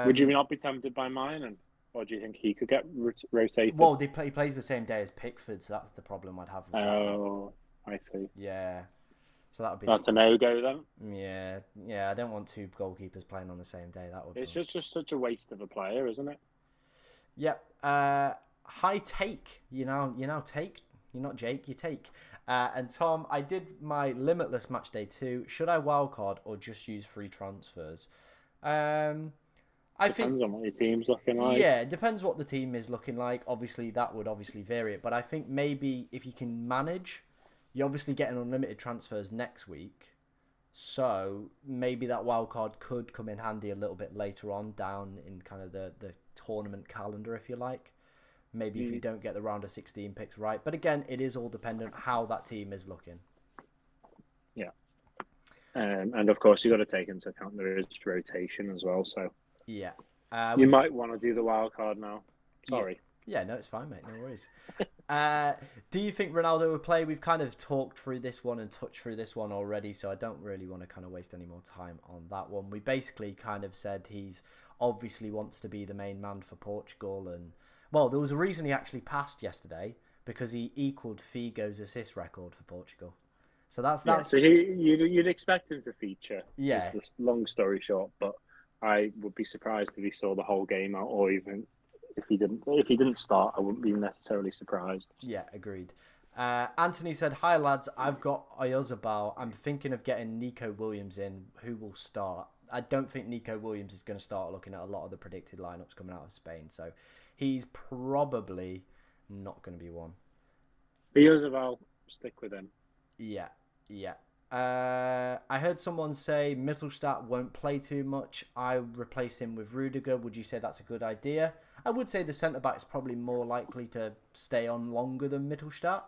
Would you not be tempted by mine, or do you think he could get rotated? Well, he plays the same day as Pickford, so that's the problem I'd have with that. Oh, I see. Yeah. So that would be... That's a no-go then? Yeah. I don't want two goalkeepers playing on the same day. That would. It's just such a waste of a player, isn't it? Yep. High take. You know, take. You're not Jake, you take. And Tom, I did my Limitless Matchday 2. Should I wildcard or just use free transfers? Depends on what your team's looking like. Yeah, it depends what the team is looking like. Obviously, that would vary it. But I think maybe if you can manage, you're obviously getting unlimited transfers next week. So maybe that wild card could come in handy a little bit later on down in kind of the tournament calendar, if you like. Maybe if you don't get the round of 16 picks right. But again, it is all dependent how that team is looking. Yeah. And of course, you've got to take into account there is rotation as well. So yeah. You might want to do the wild card now. Sorry. Yeah, no, it's fine, mate. No worries. Do you think Ronaldo will play? We've kind of talked through this one and touched through this one already, so I don't really want to kind of waste any more time on that one. We basically kind of said he's obviously wants to be the main man for Portugal, and well, there was a reason he actually passed yesterday because he equaled Figo's assist record for Portugal. So that's so you'd expect him to feature. Yeah. It's the long story short, but I would be surprised if he saw the whole game out, or even if he didn't start, I wouldn't be necessarily surprised. Yeah, agreed. Anthony said, "Hi lads, I've got Oyazabal. I'm thinking of getting Nico Williams in. Who will start? I don't think Nico Williams is going to start looking at a lot of the predicted lineups coming out of Spain, so he's probably not going to be one." Oyazabal, stick with him. Yeah. I heard someone say Mittelstadt won't play too much. I replaced him with Rudiger. Would you say that's a good idea? I would say the centre-back is probably more likely to stay on longer than Mittelstadt.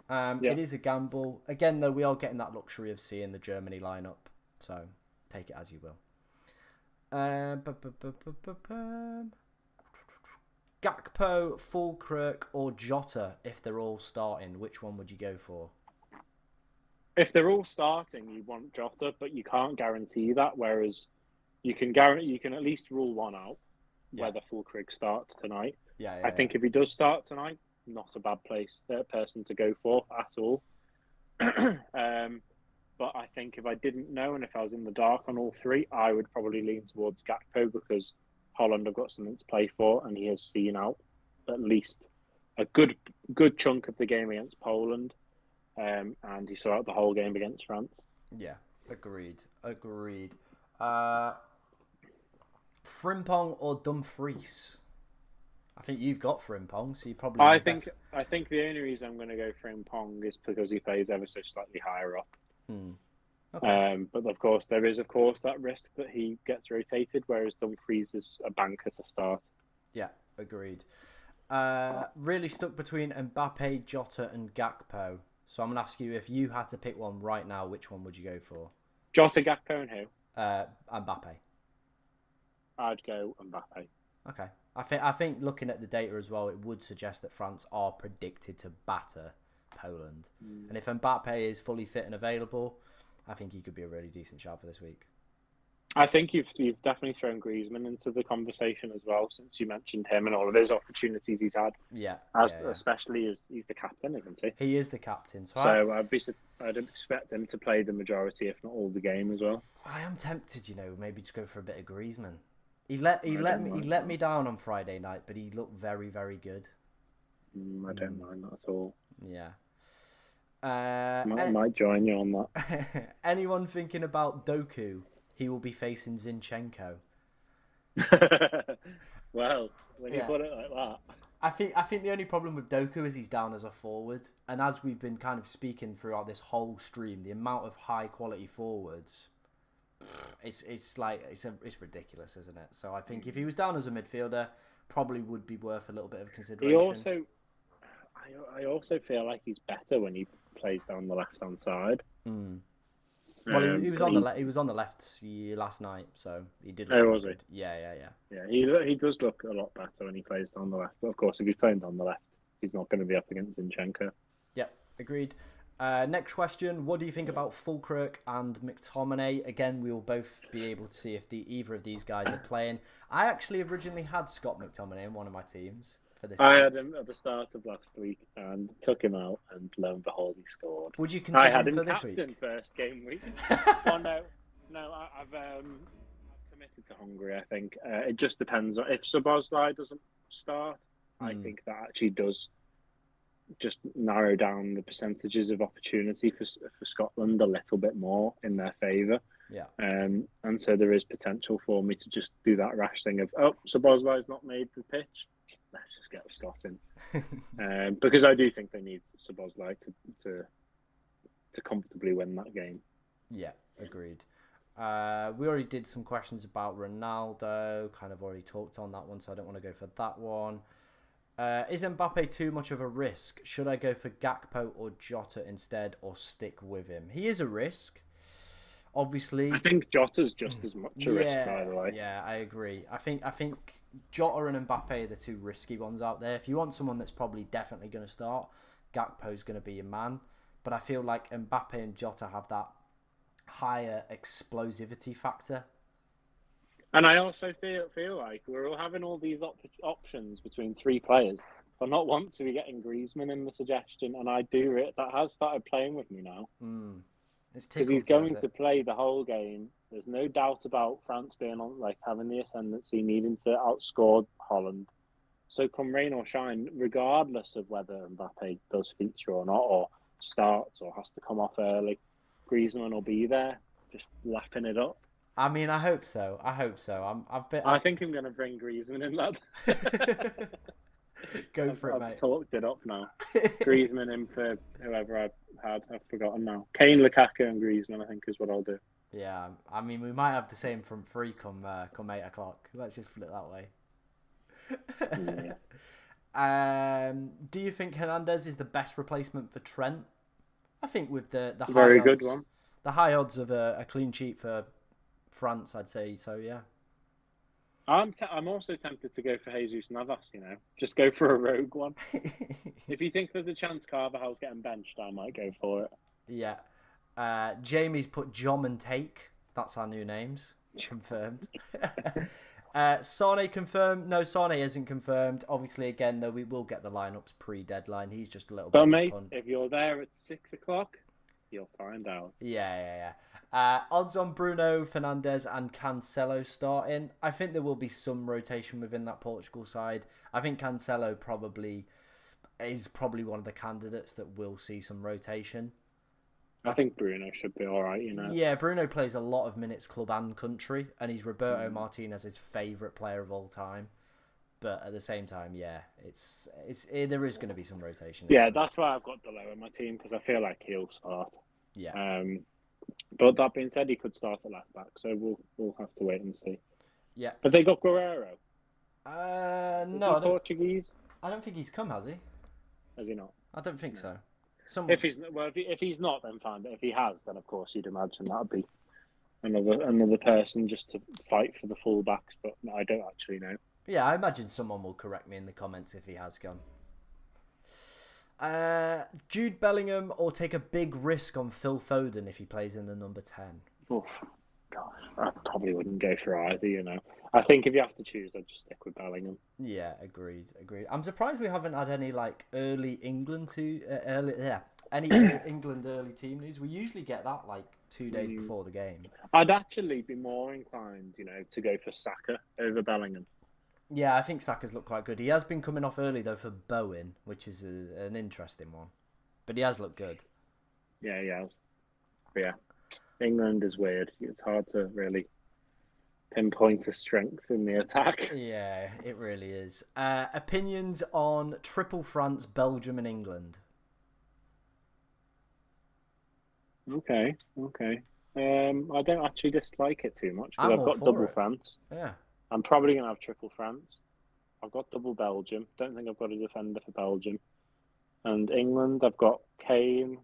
It is a gamble. Again, though, we are getting that luxury of seeing the Germany lineup. So, take it as you will. Gakpo, Fulkrug, or Jota, if they're all starting, which one would you go for? If they're all starting, you want Jota, but you can't guarantee that. Whereas you can at least rule one out, whether Fulkrug starts tonight. I think if he does start tonight, not a bad person to go for at all. But I think if I didn't know and if I was in the dark on all three, I would probably lean towards Gakpo because Holland have got something to play for, and he has seen out at least a good chunk of the game against Poland. And he saw out the whole game against France. Yeah, agreed. Frimpong or Dumfries? I think you've got Frimpong, so you probably. I think the only reason I'm going to go Frimpong is because he plays ever so slightly higher up. Okay. But of course, there is that risk that he gets rotated, whereas Dumfries is a banker to start. Yeah, agreed. Really stuck between Mbappe, Jota, and Gakpo. So I'm going to ask you, if you had to pick one right now, which one would you go for? Jota, Gakpo, and who? Mbappe. I'd go Mbappe. Okay. I think looking at the data as well, it would suggest that France are predicted to batter Poland. And if Mbappe is fully fit and available, I think he could be a really decent shout for this week. I think you've definitely thrown Griezmann into the conversation as well, since you mentioned him and all of his opportunities he's had. Yeah, As yeah. especially as he's the captain, isn't he? He is the captain, so So I'd expect him to play the majority, if not all, the game as well. I am tempted, maybe to go for a bit of Griezmann. He I let don't me he mind let that. me down on Friday night, but he looked very, very good. I don't mind that at all. Yeah. Might join you on that. Anyone thinking about Doku? He will be facing Zinchenko. Well, when you Yeah. put it like that, I think the only problem with Doku is he's down as a forward, and as we've been kind of speaking throughout this whole stream, the amount of high quality forwards, it's ridiculous, isn't it? So I think if he was down as a midfielder, probably would be worth a little bit of he consideration. also, I also feel like he's better when he plays down the left hand side. Well, he was on he, he was on the left last night, so he did. Oh, Look was he? good. Yeah. Yeah, he does look a lot better when he plays down the left. But of course, if he's playing down the left, he's not going to be up against Zinchenko. Yep, agreed. Next question. What do you think about Fulkirk and McTominay? Again, we will both be able to see if either of these guys are playing. I actually originally had Scott McTominay in one of my teams for this I week. had him at the start of last week and took him out, and lo and behold, he scored. Would you I consider had him him for this captain week? first game week. Well, no, I've committed to Hungary. I think it just depends on if Szoboszlai doesn't start. I think that actually does just narrow down the percentages of opportunity for Scotland a little bit more in their favour. Yeah. And so there is potential for me to just do that rash thing of, Szoboszlai's not made the pitch. Let's just get a Scot in. Because I do think they need Szoboszlai to comfortably win that game. Yeah, agreed. We already did some questions about Ronaldo. Kind of already talked on that one, so I don't want to go for that one. Is Mbappe too much of a risk? Should I go for Gakpo or Jota instead, or stick with him? He is a risk, obviously. I think Jota's just as much a risk, by the way. Yeah, I agree. I think Jota and Mbappe are the two risky ones out there. If you want someone that's probably definitely going to start, Gakpo's going to be your man. But I feel like Mbappe and Jota have that higher explosivity factor. And I also feel like we're all having all these options between three players. I not want to be getting Griezmann in the suggestion, and I do it. That has started playing with me now. It's because he's going to play the whole game. There's no doubt about France being on, having the ascendancy, needing to outscore Holland. So come rain or shine, regardless of whether Mbappe does feature or not, or starts or has to come off early, Griezmann will be there, just lapping it up. I mean, I hope so. I think I'm going to bring Griezmann in, lad. Go for it, I've mate. Talked it up now. Griezmann in for whoever I've had. I've forgotten now. Kane, Lukaku, and Griezmann, I think, is what I'll do. Yeah, I mean, we might have the same front three come 8 o'clock. Let's just put it that way. Yeah. Do you think Hernandez is the best replacement for Trent? I think with the high very odds, good one. The high odds of a clean sheet for France, I'd say so. Yeah. I'm also tempted to go for Jesus Navas. Just go for a rogue one. If you think there's a chance Carvajal's getting benched, I might go for it. Yeah. Jamie's put Jom and Take. That's our new names. Confirmed. Sane confirmed. No, Sane isn't confirmed. Obviously, again, though, we will get the lineups pre-deadline. He's just a little bit. But mate, if you're there at 6 o'clock, you'll find out. Yeah. Odds on Bruno Fernandes and Cancelo starting. I think there will be some rotation within that Portugal side. I think Cancelo is probably one of the candidates that will see some rotation. I think Bruno should be all right, Yeah, Bruno plays a lot of minutes club and country, and he's Roberto Martinez's favourite player of all time. But at the same time, yeah, there is going to be some rotation. Yeah, that's why I've got Delo in my team, because I feel like he'll start. Yeah. But that being said, he could start at left back, so we'll have to wait and see. Yeah. But they got Guerrero. No, Portuguese. I don't think he's come, has he? Has he not? I don't think so. If he's not, then fine. But if he has, then of course you'd imagine that'd be another person just to fight for the full backs. But I don't actually know. Yeah, I imagine someone will correct me in the comments if he has gone. Jude Bellingham or take a big risk on Phil Foden if he plays in the number 10? Oof, gosh, I probably wouldn't go for either. I think if you have to choose, I'd just stick with Bellingham. Yeah, agreed. I'm surprised we haven't had any like early England England early team news. We usually get that like 2 days before the game. I'd actually be more inclined, to go for Saka over Bellingham. Yeah, I think Saka's looked quite good. He has been coming off early though for Bowen, which is an interesting one. But he has looked good. Yeah, he has. But yeah, England is weird. It's hard to really pinpoint a strength in the attack. Yeah, it really is. Opinions on triple France, Belgium, and England? Okay. I don't actually dislike it too much because I'm I've all got for double it. France. Yeah. I'm probably going to have triple France. I've got double Belgium. Don't think I've got a defender for Belgium. And England, I've got Kane.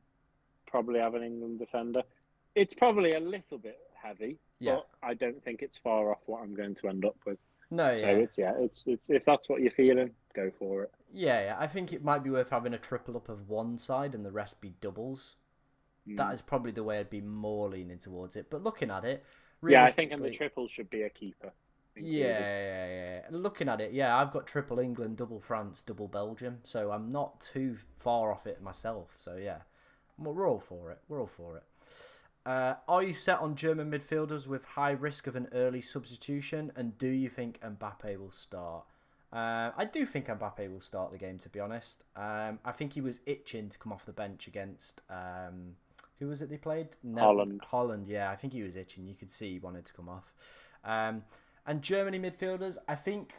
Probably have an England defender. It's probably a little bit heavy, but I don't think it's far off what I'm going to end up with. No, yeah. So it's if that's what you're feeling, go for it. Yeah. I think it might be worth having a triple up of one side and the rest be doubles. That is probably the way I'd be more leaning towards it. But looking at it, yeah, I think in the triple should be a keeper. Yeah. Looking at it, yeah, I've got triple England, double France, double Belgium, so I'm not too far off it myself. So yeah, we're all for it. Are you set on German midfielders with high risk of an early substitution? And do you think Mbappe will start? I do think Mbappe will start the game, to be honest. I think he was itching to come off the bench against... who was it they played? Holland, yeah. I think he was itching. You could see he wanted to come off. And Germany midfielders, I think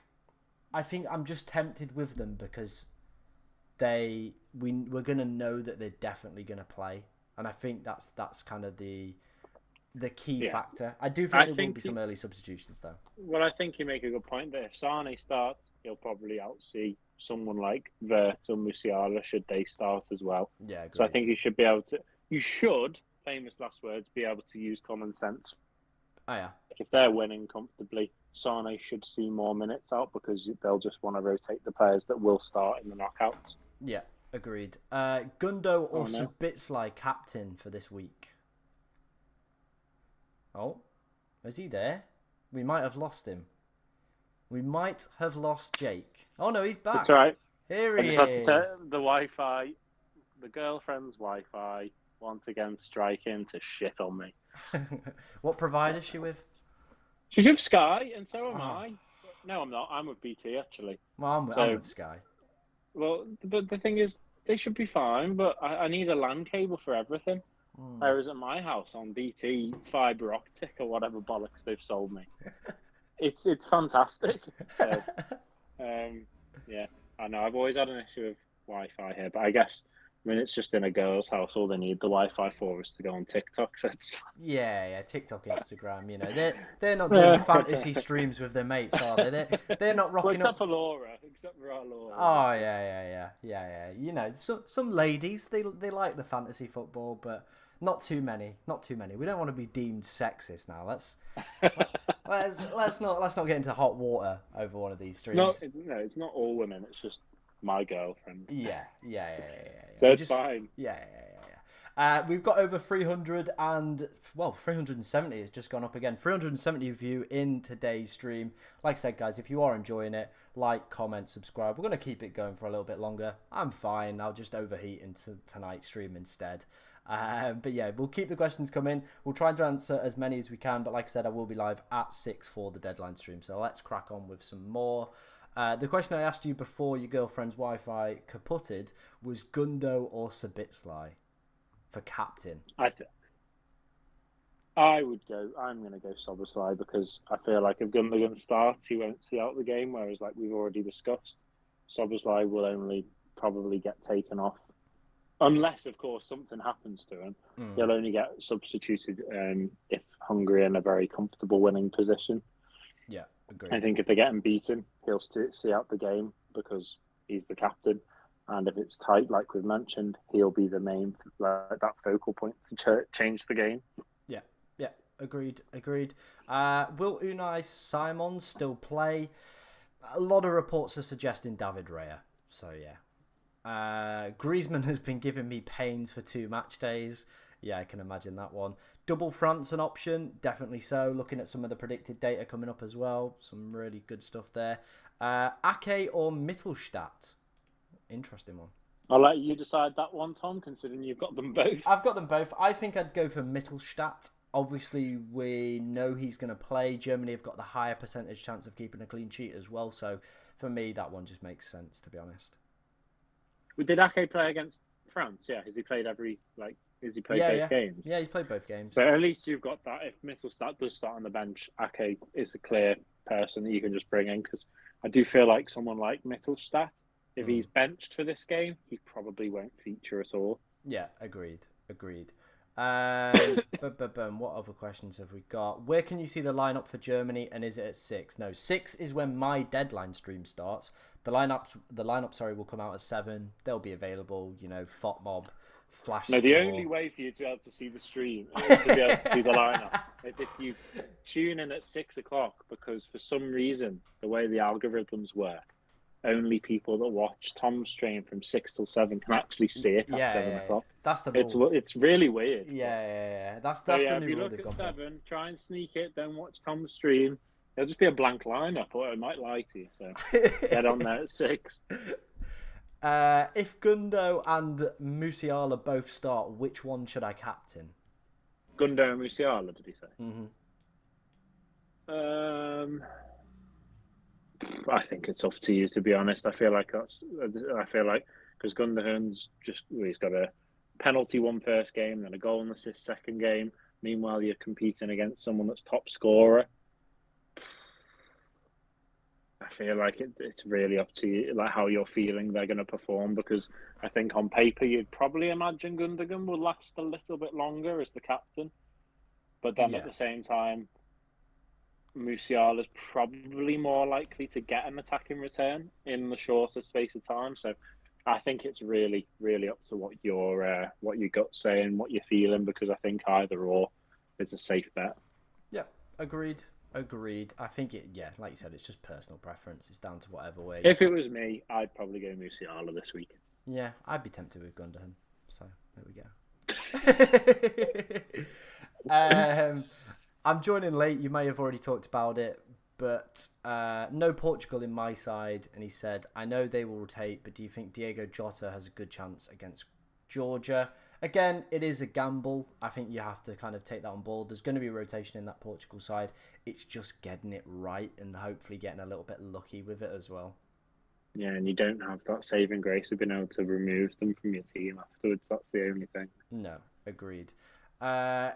I'm just tempted with them because we're going to know that they're definitely going to play. And I think that's kind of the key factor. I do think there will be some early substitutions, though. Well, I think you make a good point there. If Sane starts, he'll probably outsee someone like Wirtz or Musiala should they start as well. Yeah, agreed. So I think you should be able to... You should, famous last words, be able to use common sense. Oh, yeah. If they're winning comfortably, Sane should see more minutes out because they'll just want to rotate the players that will start in the knockouts. Yeah, agreed. Gundo or Sabitslai captain for this week? Oh, is he there? We might have lost him. We might have lost Jake. Oh, no, he's back. That's all right. Here he is. I just had to tell the Wi-Fi, the girlfriend's Wi-Fi, once again striking to shit on me. What provider is she with? She's with Sky, and so am I. No, I'm not. I'm with BT, actually. Well, I'm with Sky. Well, but the thing is, they should be fine, but I need a LAN cable for everything. Whereas at my house on BT, fibre optic or whatever bollocks they've sold me. It's fantastic. So, yeah, I know. I've always had an issue with Wi-Fi here, but I guess... it's just in a girl's house. All they need the Wi-Fi for is to go on TikTok. So it's... Yeah, TikTok, Instagram. They're not doing fantasy streams with their mates, are they? They're not rocking except for Laura. Oh yeah. Some ladies they like the fantasy football, but not too many. We don't want to be deemed sexist now. Let's not get into hot water over one of these streams. It's not all women. It's just my girlfriend. Yeah. So it's fine. Yeah. We've got over 370 has just gone up again. 370 of you in today's stream. Like I said, guys, if you are enjoying it, like, comment, subscribe. We're going to keep it going for a little bit longer. I'm fine. I'll just overheat into tonight's stream instead. But yeah, we'll keep the questions coming. We'll try to answer as many as we can. But like I said, I will be live at 6 for the deadline stream. So let's crack on with some more. The question I asked you before your girlfriend's Wi-Fi kaputted was Gundo or Sabitslai for captain. I'm going to go Szoboszlai because I feel like if Gundogan starts, he won't see out the game. Whereas, like we've already discussed, Szoboszlai will only probably get taken off. Unless, of course, something happens to him. He'll only get substituted if Hungary are in a very comfortable winning position. Yeah, agreed. I think if they're getting beaten, he'll see out the game because he's the captain. And if it's tight, like we've mentioned, he'll be the main that focal point to change the game. Yeah, agreed. Will Unai Simon still play? A lot of reports are suggesting David Raya. So, yeah. Griezmann has been giving me pains for 2 match days. Yeah, I can imagine that one. Double France an option? Definitely so. Looking at some of the predicted data coming up as well. Some really good stuff there. Ake or Mittelstadt? Interesting one. I'll let you decide that one, Tom, considering you've got them both. I've got them both. I think I'd go for Mittelstadt. Obviously, we know he's going to play. Germany have got the higher percentage chance of keeping a clean sheet as well. So, for me, that one just makes sense, to be honest. Did Ake play against France? Yeah, has he played both games? Yeah, he's played both games. So at least you've got that. If Mittelstadt does start on the bench, Ake is a clear person that you can just bring in, because I do feel like someone like Mittelstadt, if he's benched for this game, he probably won't feature at all. Yeah, agreed. What other questions have we got? Where can you see the lineup for Germany, and is it at 6? No, 6 is when my deadline stream starts. The lineup, will come out at 7. They'll be available. FOTMob, Flash. No, the only way for you to be able to see the stream, to be able to see the lineup, is if you tune in at 6 o'clock, because for some reason the way the algorithms work, only people that watch Tom's stream from 6 till 7 can actually see it at 7 o'clock. That's the rule. It's really weird. Yeah. That's the new if you rule look they've at gone 7, try and sneak it, then watch Tom's stream. It'll just be a blank lineup, or it might lie to you. So get on there at 6. If Gundo and Musiala both start, which one should I captain? Gundo and Musiala, did he say? Mm-hmm. I think it's up to you, to be honest. I feel like because Gundogan's he's got a penalty one first game, then a goal and assist second game. Meanwhile, you're competing against someone that's top scorer. I feel like it's really up to you, like how you're feeling they're going to perform, because I think on paper you'd probably imagine Gundogan will last a little bit longer as the captain, but then at the same time, Musiala is probably more likely to get an attacking return in the shorter space of time. So I think it's really, really up to what your gut's saying, what you're feeling, because I think either or is a safe bet. Yeah, agreed. I think like you said, it's just personal preference. It's down to whatever way. If it was me, I'd probably go Musiala this week. Yeah, I'd be tempted with Gundogan. So there we go. I'm joining late. You may have already talked about it, but no Portugal in my side. And he said, I know they will rotate, but do you think Diego Jota has a good chance against Georgia? Again, it is a gamble. I think you have to kind of take that on board. There's going to be rotation in that Portugal side. It's just getting it right and hopefully getting a little bit lucky with it as well. Yeah, and you don't have that saving grace of being able to remove them from your team afterwards. That's the only thing. No, agreed.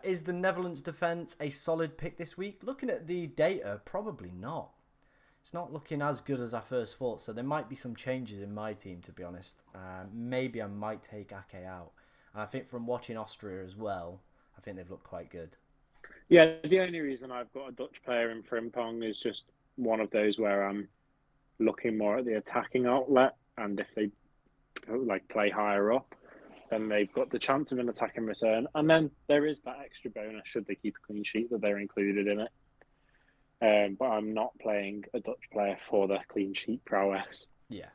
Is the Netherlands defence a solid pick this week? Looking at the data, probably not. It's not looking as good as I first thought, so there might be some changes in my team, to be honest. Maybe I might take Ake out. And I think from watching Austria as well, I think they've looked quite good. Yeah, the only reason I've got a Dutch player in Frimpong is just one of those where I'm looking more at the attacking outlet, and if they play higher up, then they've got the chance of an attacking return. And then there is that extra bonus should they keep a clean sheet that they're included in it. But I'm not playing a Dutch player for the clean sheet prowess. Yeah,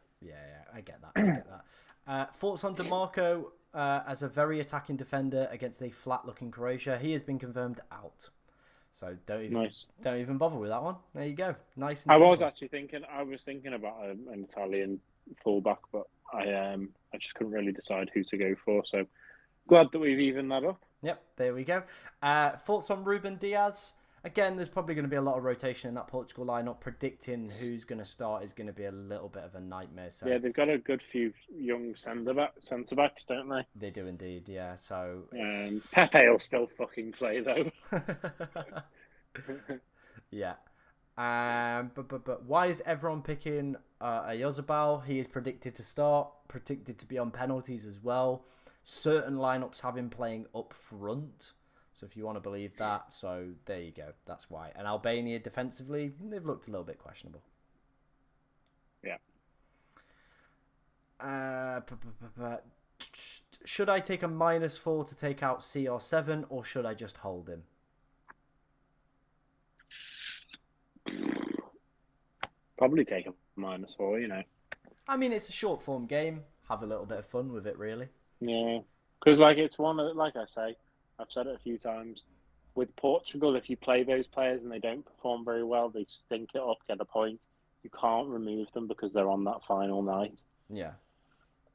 I get that. Thoughts on DeMarco as a very attacking defender against a flat-looking Croatia? He has been confirmed out. So don't even bother with that one. There you go. Nice and simple. I was thinking about an Italian fullback, but I just couldn't really decide who to go for. So glad that we've evened that up. Yep, there we go. Thoughts on Ruben Diaz? Again, there's probably going to be a lot of rotation in that Portugal lineup. Predicting who's going to start is going to be a little bit of a nightmare. So yeah, they've got a good few young centre backs, don't they? They do indeed, yeah. So Pepe will still fucking play though. Yeah. But why is everyone picking Ayozabal? He is predicted to start, predicted to be on penalties as well. Certain lineups have him playing up front. So if you want to believe that, so there you go. That's why. And Albania defensively, they've looked a little bit questionable. Yeah. Should I take a -4 to take out CR7, or should I just hold him? Probably take a -4. I mean, it's a short form game. Have a little bit of fun with it, really. Yeah, because like it's one of like I say, I've said it a few times. With Portugal, if you play those players and they don't perform very well, they stink it up, get a point. You can't remove them because they're on that final night. Yeah,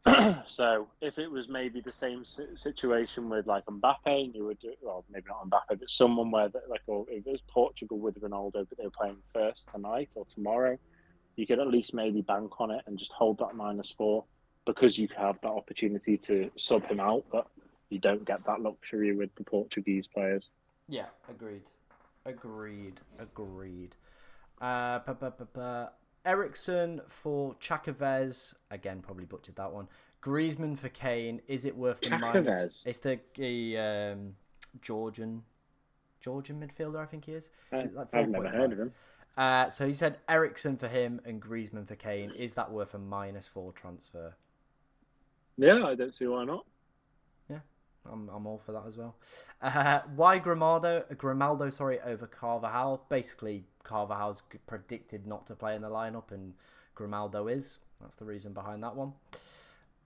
for sure. So if it was maybe the same situation with like Mbappe, and you would do, well, maybe not Mbappe, but someone where like, or if it was Portugal with Ronaldo, but they were playing first tonight or tomorrow, you could at least maybe bank on it and just hold that -4 because you have that opportunity to sub him out, but you don't get that luxury with the Portuguese players. Yeah, agreed. Ericsson for Chakovez. Again, probably butchered that one. Griezmann for Kane. Is it worth the minus? It's the Georgian midfielder, I think he is. Like I've never heard of him. So he said Ericsson for him and Griezmann for Kane. Is that worth a -4 transfer? Yeah, I don't see why not. Yeah, I'm all for that as well. Why Grimaldo over Carvajal? Basically, Carvajal's predicted not to play in the lineup, and Grimaldo is. That's the reason behind that one.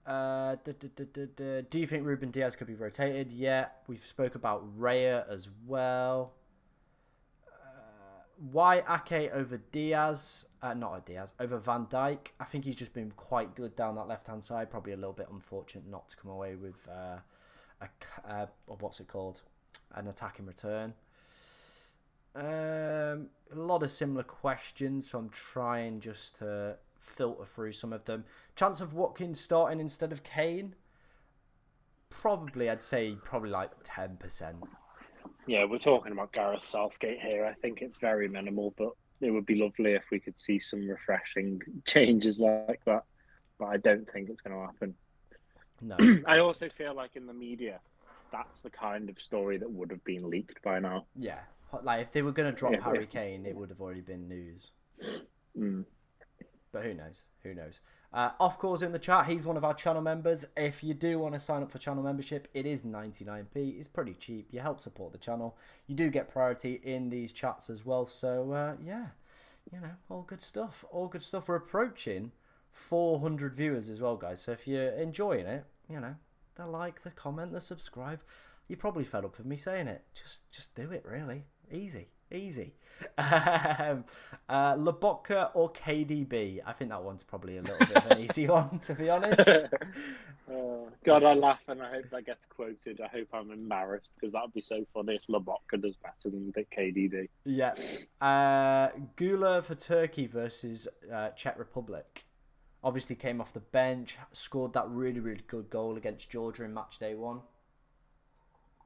Do you think Ruben Diaz could be rotated? Yeah, we've spoke about Raya as well. Why Ake over Diaz? Over Van Dijk. I think he's just been quite good down that left-hand side. Probably a little bit unfortunate not to come away with what's it called? An attacking return. A lot of similar questions, so I'm trying just to filter through some of them. Chance of Watkins starting instead of Kane? I'd say like 10%. Yeah, we're talking about Gareth Southgate here. I think it's very minimal, but it would be lovely if we could see some refreshing changes like that. But I don't think it's going to happen. No. I also feel like in the media, that's the kind of story that would have been leaked by now. Yeah. Like, if they were going to drop Harry Kane, it would have already been news. But who knows? Off Course in the chat. He's one of our channel members. If you do want to sign up for channel membership, it is 99p. It's pretty cheap. You help support the channel. You do get priority in these chats as well. So, yeah, all good stuff. We're approaching 400 viewers as well, guys. So if you're enjoying it, the like, the comment, the subscribe. You're probably fed up with me saying it. Just do it, really. Easy. Lobotka or KDB? I think that one's probably a little bit of an easy one, to be honest. God, I laugh and I hope that gets quoted. I hope I'm embarrassed because that would be so funny if Lobotka does better than KDB. Yeah. Gula for Turkey versus Czech Republic. Obviously came off the bench, scored that really, really good goal against Georgia in Matchday 1.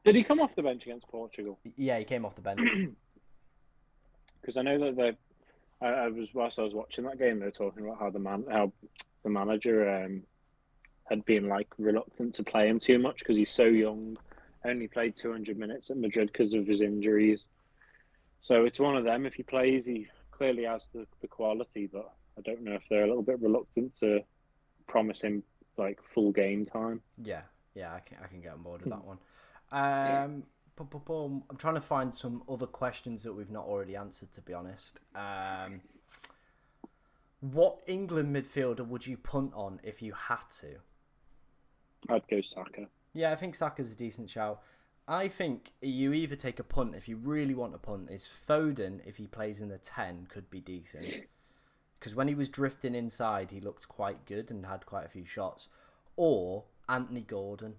Did he come off the bench against Portugal? Yeah, he came off the bench. Because I know that whilst I was watching that game, they were talking about how the manager had been like reluctant to play him too much because he's so young. Only played 200 minutes at Madrid because of his injuries. So it's one of them. If he plays, he clearly has the quality, but I don't know if they're a little bit reluctant to promise him like full game time. Yeah, I can get on board with that one. I'm trying to find some other questions that we've not already answered, to be honest. What England midfielder would you punt on if you had to? I'd go Saka. Yeah, I think Saka's a decent shout. I think you either take a punt if you really want a punt. Is Foden, if he plays in the 10, could be decent. Because when he was drifting inside, he looked quite good and had quite a few shots. Or Anthony Gordon.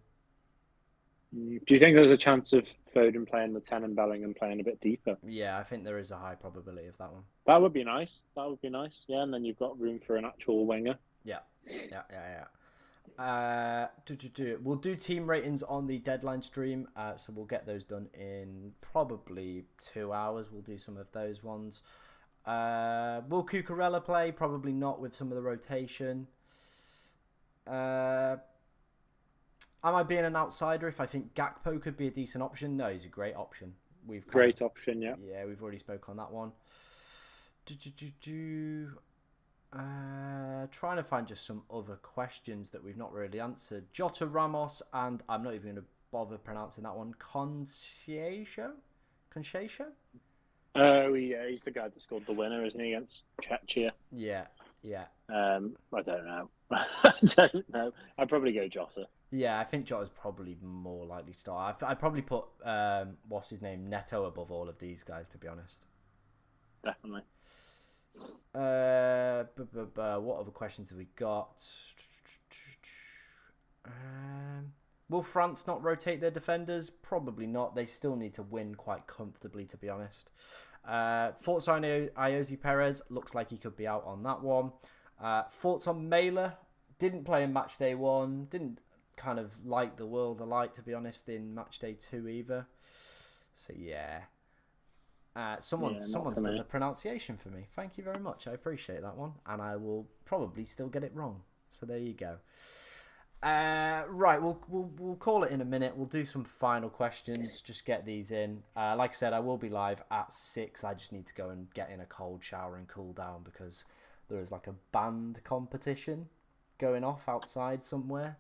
Do you think there's a chance of Foden playing the 10 and Bellingham playing a bit deeper? Yeah, I think there is a high probability of that one. That would be nice. Yeah, and then you've got room for an actual winger. Yeah. We'll do team ratings on the deadline stream, so we'll get those done in probably 2 hours. We'll do some of those ones. Will Cucurella play? Probably not with some of the rotation. Am I being an outsider if I think Gakpo could be a decent option? No, he's a great option. Great option, yeah. Yeah, we've already spoke on that one. Trying to find just some other questions that we've not really answered. Jota Ramos and I'm not even going to bother pronouncing that one. Conceição? Oh, yeah, he's the guy that scored the winner, isn't he, against Czechia? Yeah, yeah. I don't know. I don't know. I'd probably go Jota. Yeah, I think Jota's probably more likely to start. I'd probably put, what's his name, Neto above all of these guys, to be honest. Definitely. What other questions have we got? Will France not rotate their defenders? Probably not. They still need to win quite comfortably, to be honest. Thoughts on Iosi Perez? Looks like he could be out on that one. Thoughts on Mailer? Didn't play in Matchday 1. Didn't kind of light the world alight, to be honest, in Matchday 2 either. So, yeah. Someone's done the pronunciation for me. Thank you very much. I appreciate that one. And I will probably still get it wrong. So, there you go. Right, we'll call it in a minute. We'll do some final questions. Just get these in. Like I said, I will be live at 6. I just need to go and get in a cold shower and cool down because there is like a band competition going off outside somewhere,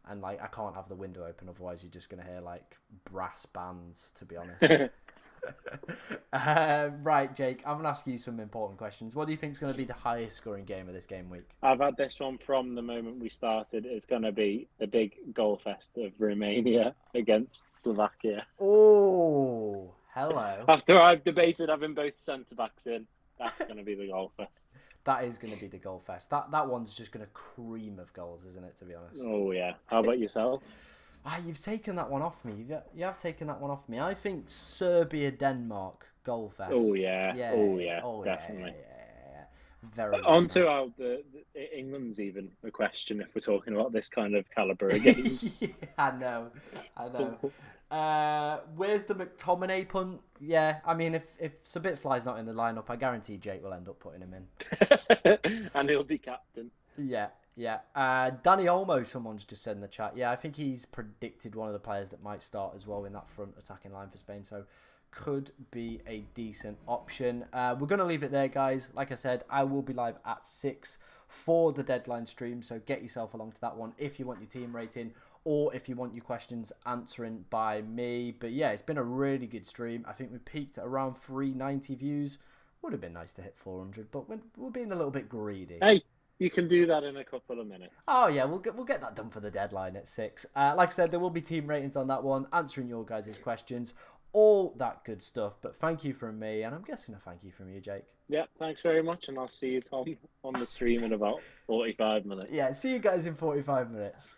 and like I can't have the window open, otherwise you're just gonna hear like brass bands. To be honest. Right, Jake, I'm gonna ask you some important questions. What do you think is going to be the highest scoring game of this game week? I've had this one from the moment we started. It's going to be the big goal fest of Romania against Slovakia. Oh, hello. After I've debated having both centre backs in, that's going to be the goal fest. That is going to be the goal fest. That one's just going to cream of goals, isn't it? To be honest. Oh yeah. How about yourself? You've taken that one off me. You have taken that one off me. I think Serbia-Denmark goal fest. Oh yeah. Definitely. Yeah. Very. On to how the England's even a question if we're talking about this kind of caliber again. Yeah, I know. Where's the McTominay punt? Yeah, I mean, if Sabitzelai's not in the lineup, I guarantee Jake will end up putting him in. And he'll be captain. Yeah. Danny Olmo, someone's just said in the chat. Yeah, I think he's predicted one of the players that might start as well in that front attacking line for Spain. So could be a decent option. We're going to leave it there, guys. Like I said, I will be live at 6 for the deadline stream. So get yourself along to that one if you want your team rating or if you want your questions answering by me. But yeah, it's been a really good stream. I think we peaked at around 390 views. Would have been nice to hit 400, but we're being a little bit greedy. Hey, you can do that in a couple of minutes. Oh yeah, we'll get that done for the deadline at 6. Like I said, there will be team ratings on that one, answering your guys' questions, all that good stuff. But thank you from me, and I'm guessing a thank you from you, Jake. Yeah, thanks very much, and I'll see you, Tom, on the stream in about 45 minutes. Yeah, see you guys in 45 minutes.